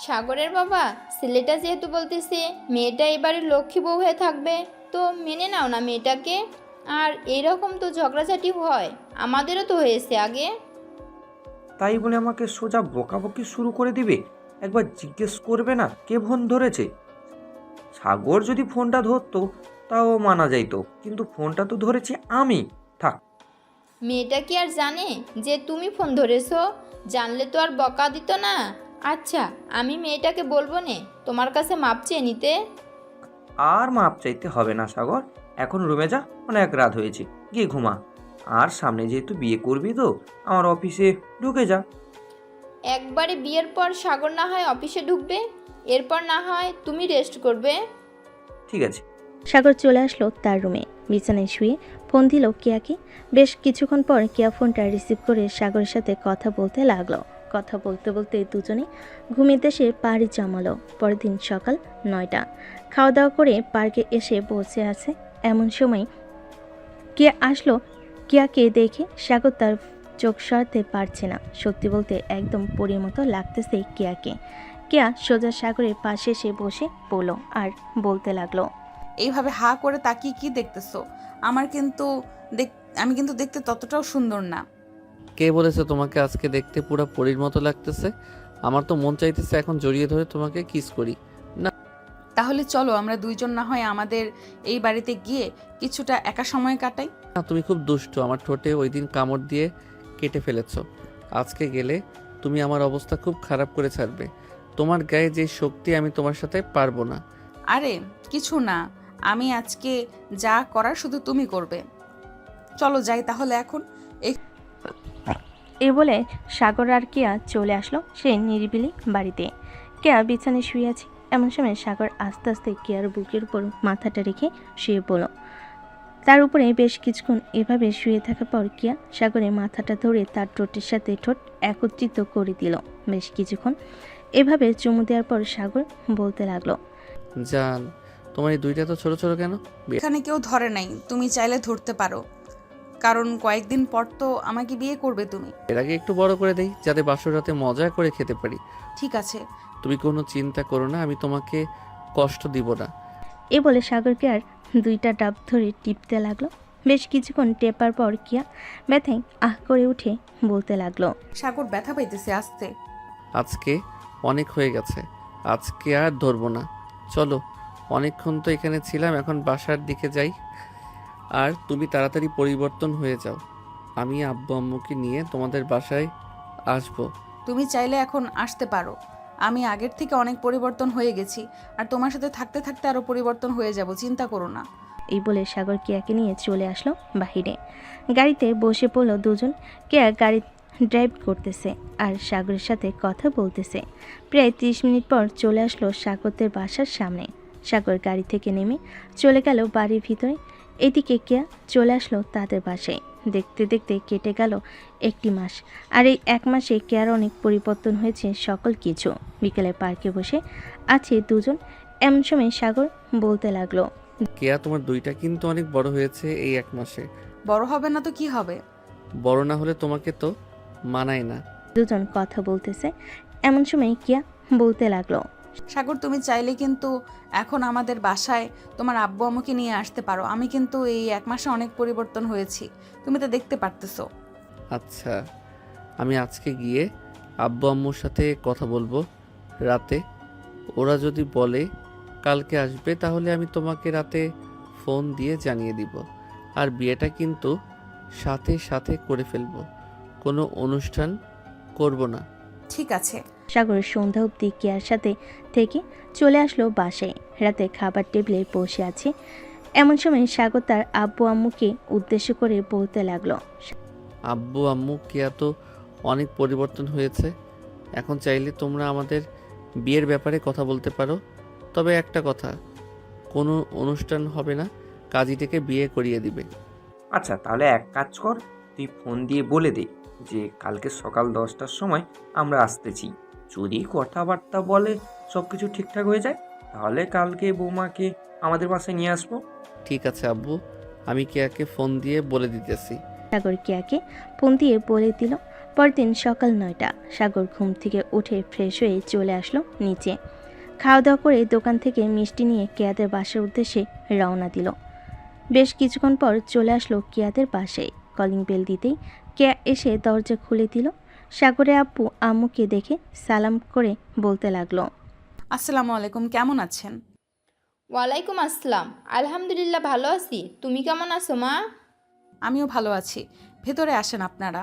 সাগরের বাবা, ছেলেটা যেহেতু বলতেছে মেয়েটা এবারে লক্ষ্মী বউ হয়ে থাকবে, তো মেনে নাও না মেয়েটাকে। আর এইরকম তো ঝগড়াঝাটি হয়, আমাদেরও তো হয়েছে আগে। তাই বলে আমাকে সোজা বকাবকি শুরু করে দিবে? একবার জিজ্ঞেস করবে না কে ফোন ধরেছে? সাগর যদি ফোনটা ধরতো তাও মানা যাইতো, কিন্তু ফোনটা তো ধরেছি আমি। থাক। মেয়েটা কি আর জানে যে তুমি ফোন ধরেছো? জানলে তো আর বকা দিত না। আচ্ছা, আমি মেয়েটাকে বলবো নে তোমার কাছে মাপ চেয়ে নিতে। আর মাপ চাইতে হবে না সাগর, এখন রুমে যা, অনেক রাত হয়েছে, গিয়ে ঘুমা। আর সামনে যেহেতু বিয়ে করবি তো আমার অফিসে ঢুকে যা। একবারে বিয়ের পর সাগর না হয় অফিসে ঢুকবে, এরপর না হয় তুমি রেস্ট করবে। ঠিক আছে। সাগর চলে আসলো তার রুমে। বিছানায় শুয়ে ফোন দিল কেয়াকে। বেশ কিছুক্ষণ পর কেয়া ফোনটা রিসিভ করে সাগরের সাথে কথা বলতে লাগলো। কথা বলতে বলতে দুজনে ঘুমের দেশে পাড়ি জমালো। পরের দিন সকাল 9টা। খাওয়া দাওয়া করে পার্কে এসে বসে আছে। এমন সময় কেয়া আসলো। কেয়াকে দেখে সাগর তার চোখ সরাতে পারছে না। সত্যি বলতে একদম পরীর মতো লাগতেছে কেয়াকে। কেয়া সোজা সাগরের পাশে এসে বসে পড়ল আর বলতে লাগলো, এইভাবে হা করে তাকিয়ে কি দেখতেছো? আমি কিন্তু দেখতে ততটাও সুন্দর না। কে বলেছে তোমাকে আজকে দেখতে পুরো পরীর মতো লাগতেছে? আমার তো মন চাইতেছে এখন জড়িয়ে ধরে তোমাকে কিস করি। না, তাহলে চলো আমরা দুইজন না হয় আমাদের এই বাড়িতে গিয়ে কিছুটা একা সময় কাটাই। না, তুমি খুব দুষ্ট। আমার ঠোঁটে ওই দিন কামড় দিয়ে কেটে ফেলেছো। আজকে গেলে তুমি আমার অবস্থা খুব খারাপ করে ছাড়বে। তোমার গায়ে যে শক্তি, আমি তোমার সাথে পারবো না। আরে কিছু না, আমি আজকে যা করার শুধু তুমি করবে। চলো যাই তাহলে এখন। এ বলে সাগর আর কেয়া চলে আসলো সে নিরিবিলি বাড়িতে। কেয়া বিছানায় শুয়ে আছে। এমন সময় সাগর আস্তে আস্তে কেয়ার বুকের উপর মাথাটা রেখে শুয়ে পড়ল। তার উপরে বেশ কিছুক্ষণ এভাবে শুয়ে থাকার পর কিয়া সাগরের মাথাটা ধরে তার ঠোঁটের সাথে ঠোঁট একত্রিত করে দিল। বেশ কিছুক্ষণ এভাবে চুমু দেওয়ার পর সাগর বলতে লাগলো, জান, তোমার এই দুইটা তো ছোট ছোট কেন? এখানে কেউ ধরে নাই, তুমি চাইলে ধরতে পারো, কারণ কয়েকদিন পর তো আমাকে বিয়ে করবে তুমি। এর আগে একটু বড় করে দেই, যাতে বাসর রাতে মজা করে খেতে পারি। ঠিক আছে। তুমি কোনো চিন্তা করো না, আমি তোমাকে কষ্ট দিব না। এ বলে সাগরকে আর দুইটা ডাব ধরে টিপতে লাগলো। বেশ কিছুক্ষণ টেপার পর কিয়া ব্যথায় আহ করে উঠে বলতে লাগলো, সাগর ব্যথা পাইতেছে, আসতে। আজকে অনেক হয়ে গেছে, আজকে আর ধরবো না। চলো, অনেকক্ষণ তো এখানে ছিলাম, এখন বাসার দিকে যাই। আর তুমি তাড়াতাড়ি পরিবর্তন হয়ে যাও, আমি আব্বু আম্মুকে নিয়ে তোমাদের বাসায় আসবো। তুমি চাইলে এখন আসতে পারো, আমি আগের থেকে অনেক পরিবর্তন হয়ে গেছি, আর তোমার সাথে থাকতে থাকতে আরও পরিবর্তন হয়ে যাব, চিন্তা করো না। এই বলে সাগর কেয়াকে নিয়ে চলে আসলো বাহিরে। গাড়িতে বসে পড়লো দুজন। কেয়া গাড়ি ড্রাইভ করতেছে আর সাগরের সাথে কথা বলতেছে। প্রায় 30 মিনিট পর চলে আসলো সাগরদের বাসার সামনে। সাগর গাড়ি থেকে নেমে চলে গেল বাড়ির ভিতরে। এদিকে কেয়া চলে আসলো তাদের বাসায়। দেখতে দেখতে কেটে গেল 1 মাস। আর এই 1 মাসে কেয়ার অনেক পরিবর্তন হয়েছে সকল কিছু। বিকেলে পার্কে বসে আছে দুজন। এমন সময় সাগর বলতে লাগলো, কেয়া, তোমার দুইটা কিন্তু অনেক বড় হয়েছে এই 1 মাসে। বড় হবে না তো কি হবে? বড় না হলে তোমাকে তো মানায় না। দুজন কথা বলতেছে। এমন সময় কিয়া বলতে লাগলো, সাগর, তুমি চাইলে কিন্তু এখন আমাদের বাসায় তোমার আব্বু আম্মুকে নিয়ে আসতে পারো, আমি কিন্তু এই 1 মাসে অনেক পরিবর্তন হয়েছি, তুমি তো দেখতে পারতেছো। আচ্ছা, আমি আজকে গিয়ে আব্বু আম্মুর সাথে কথা বলবো রাতে। ওরা যদি বলে কালকে আসবে, তাহলে আমি তোমাকে রাতে ফোন দিয়ে জানিয়ে দিব। আর বিয়েটা কিন্তু সাথে সাথে করে ফেলবো, কোনো অনুষ্ঠান করব না। ঠিক আছে। সাগরের সন্ধ্যা অবধি কিয়ার সাথে থেকে চলে আসলো বাসায়। রাতে খাবার টেবিলে বসে আছে। এমন সময় সাগর তার আব্বু আম্মুকে উদ্দেশ্য করে বলতে লাগলো, আব্বু আম্মু, কেয়া তো অনেক পরিবর্তন হয়েছে। এখন চাইলে তোমরা আমাদের বিয়ের ব্যাপারে কথা বলতে পারো। তবে একটা কথা, কোনো অনুষ্ঠান হবে না, কাজীটাকে বিয়ে করিয়ে দিবে। আচ্ছা, তাহলে এক কাজ কর, তুই ফোন দিয়ে বলে দে যে কালকে সকাল 10টার সময় আমরা আসতেছি। যদি কথাবার্তা বলে সব কিছু ঠিকঠাক হয়ে যায়, তাহলে কালকে বৌমাকে আমাদের বাসায় নিয়ে আসবো। ঠিক আছে আব্বু, আমি কেয়াকে ফোন দিয়ে বলে দিতেছি। সাগর কিয়াকে ফোন দিয়ে বলে দিল। পরদিন সকাল 9টা। সাগর ঘুম থেকে উঠে ফ্রেশ হয়ে চলে আসলো নিচে। খাওয়া দাওয়া করে দোকান থেকে মিষ্টি নিয়ে কেয়াদের বাসার উদ্দেশ্যে রওনা দিল। বেশ কিছুক্ষণ পর চলে আসলো কেয়াদের বাসায়। কলিং বেল দিতেই কেয়া এসে দরজা খুলে দিল। সাগরের আব্বু আম্মুকে দেখে সালাম করে বলতে লাগলো, আসসালামু আলাইকুম, কেমন আছেন? ওয়ালাইকুম আসসালাম। আলহামদুলিল্লাহ ভালো আছি, তুমি কেমন আছো মা? আমিও ভালো আছি, ভেতরে আসেন আপনারা।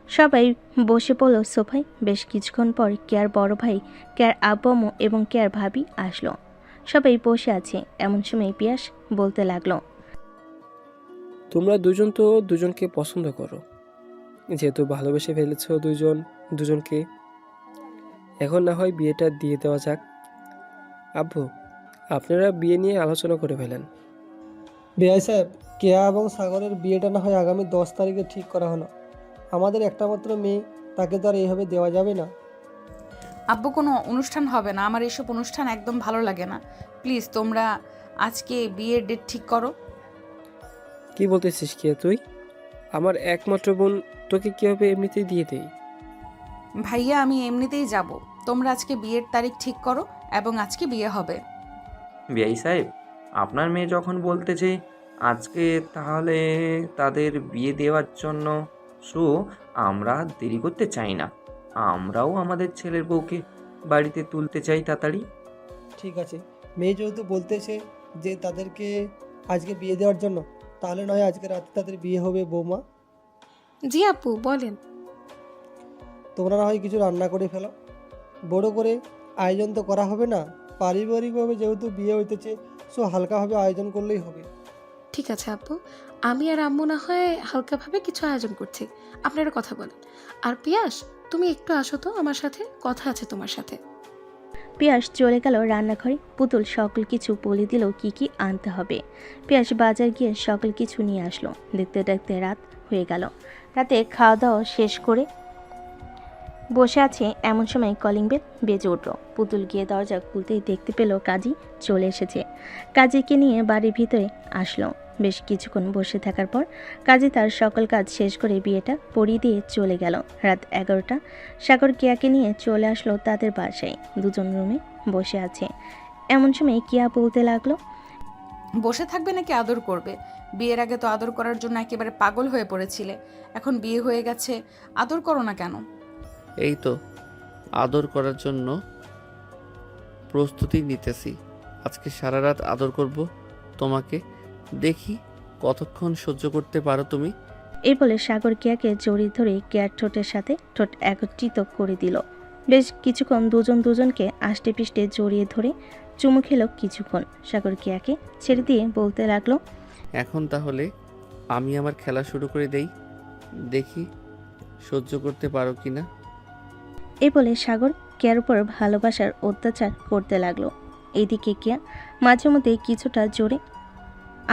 সবাই বসে পড়ল সোফায়। বেশ কিছুক্ষণ পর কেয়ার বড় ভাই, কেয়ার আব্বু আম্মু এবং কেয়ার ভাবি আসলো। সবাই বসে আছে। এমন সময় পিয়াস বলতে লাগলো, তোমরা দুজন তো দুজনকে পছন্দ করো, যেহেতু ভালোবেসে ফেলেছো দুজনকে, এখন না হয় বিয়েটা দিয়ে দেওয়া যাক। আব্বু, আপনারা বিয়ে নিয়ে আলোচনা করে ফেলেন। বিআই সাহেব, কেয়া এবং সাগরের বিয়েটা না হয় আগামী 10 তারিখে ঠিক করা হলো। আমাদের একটা মাত্র মেয়ে, তাকে তো আর এইভাবে দেওয়া যাবে না। আব্বু, কোনো অনুষ্ঠান হবে না, আমার এসব অনুষ্ঠান একদম ভালো লাগে না। প্লিজ তোমরা আজকে বিয়ের ডেট ঠিক করো। কি বলতেছিস কে তুই? আমার একমাত্র বোন, তোকে কীভাবে এমনিতেই দিয়ে দেই? ভাইয়া, আমি এমনিতেই যাব, তোমরা আজকে বিয়ের তারিখ ঠিক করো এবং আজকে বিয়ে হবে। বিআই সাহেব, আপনার মেয়ে যখন বলতেছে আজকে, তাহলে তাদের বিয়ে দেওয়ার জন্য আমরা দেরি করতে চাই না। আমরাও আমাদের ছেলের বউকে বাড়িতে তুলতে চাই তাড়াতাড়ি। ঠিক আছে, মেয়ে যেহেতু বলতেছে যে তাদেরকে আজকে বিয়ে দেওয়ার জন্য, তাহলে নয় আজকে রাতে তাদের বিয়ে হবে। বৌমা, জি আপু বলেন। তোমরা না হয় কিছু রান্না করে ফেলো, বড় করে আয়োজন তো করা হবে না, পারিবারিকভাবে যেহেতু বিয়ে হইতেছে, হালকাভাবে আয়োজন করলেই হবে। ঠিক আছে আপু, আমি আর আম্মু না হয় হালকাভাবে কিছু আয়োজন করছি, আপনারা কথা বলেন। আর পিয়াস, তুমি একটু আসো তো আমার সাথে, কথা আছে তোমার সাথে। পিয়াস চলে গেল রান্নাঘরে। পুতুল সকল কিছু বলে দিল কি কি আনতে হবে। পিয়াস বাজার গিয়ে সকল কিছু নিয়ে আসলো। দেখতে দেখতে রাত হয়ে গেল। রাতে খাওয়া দাওয়া শেষ করে বসে আছে এমন সময় কলিং বেল বেজে উঠল। পুতুল গিয়ে দরজা খুলতেই দেখতে পেল কাজী চলে এসেছে। কাজীকে নিয়ে বাড়ির ভিতরে আসলো। বেশ কিছুক্ষণ বসে থাকার পর কাজী তার সকল কাজ শেষ করে বিয়েটা পরিয়ে দিয়ে চলে গেল। রাত 11টা। সাগর কিয়াকে নিয়ে চলে আসলো তাদের বাসায়। দুজন রুমে বসে আছে। এমন সময় কিয়া বলতে লাগলো, বসে থাকবে নাকি আদর করবে? বিয়ের আগে তো আদর করার জন্য একেবারে পাগল হয়ে পড়েছিলে, এখন বিয়ে হয়ে গেছে, আদর করো না কেন? এই তো আদর করার জন্য প্রস্তুতি নিতেছি। আজকে সারা রাত আদর করব তোমাকে, দেখি কতক্ষণ সহ্য করতে পারো তুমি। এই বলে সাগর কিয়াকে জড়িয়ে ধরে কিয়ার ঠোঁটের সাথে ঠোঁট একত্রিত করে দিল। বেশ কিছুক্ষণ দুজন দুজনকে আষ্টে পিষ্টে জড়িয়ে ধরে চুমু খেলো কিছুক্ষণ। সাগর কিয়াকে ছেড়ে দিয়ে বলতে লাগলো, এখন তাহলে আমি আমার খেলা শুরু করে দেই, দেখি সহ্য করতে পারো কি না। এই বলে সাগর কেয়ার উপর ভালোবাসার অত্যাচার করতে লাগলো। এইদিকে কেয়া মাঝে মধ্যে কিছুটা জোরে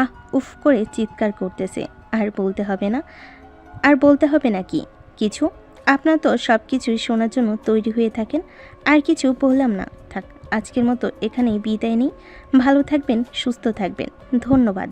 আহ উফ করে চিৎকার করতেছে। আর বলতে হবে না কি কিছু? আপনার তো সব কিছুই শোনার জন্য তৈরি হয়ে থাকেন। আর কিছু বললাম না, থাক আজকের মতো এখানেই বিদায় নিই। ভালো থাকবেন, সুস্থ থাকবেন, ধন্যবাদ।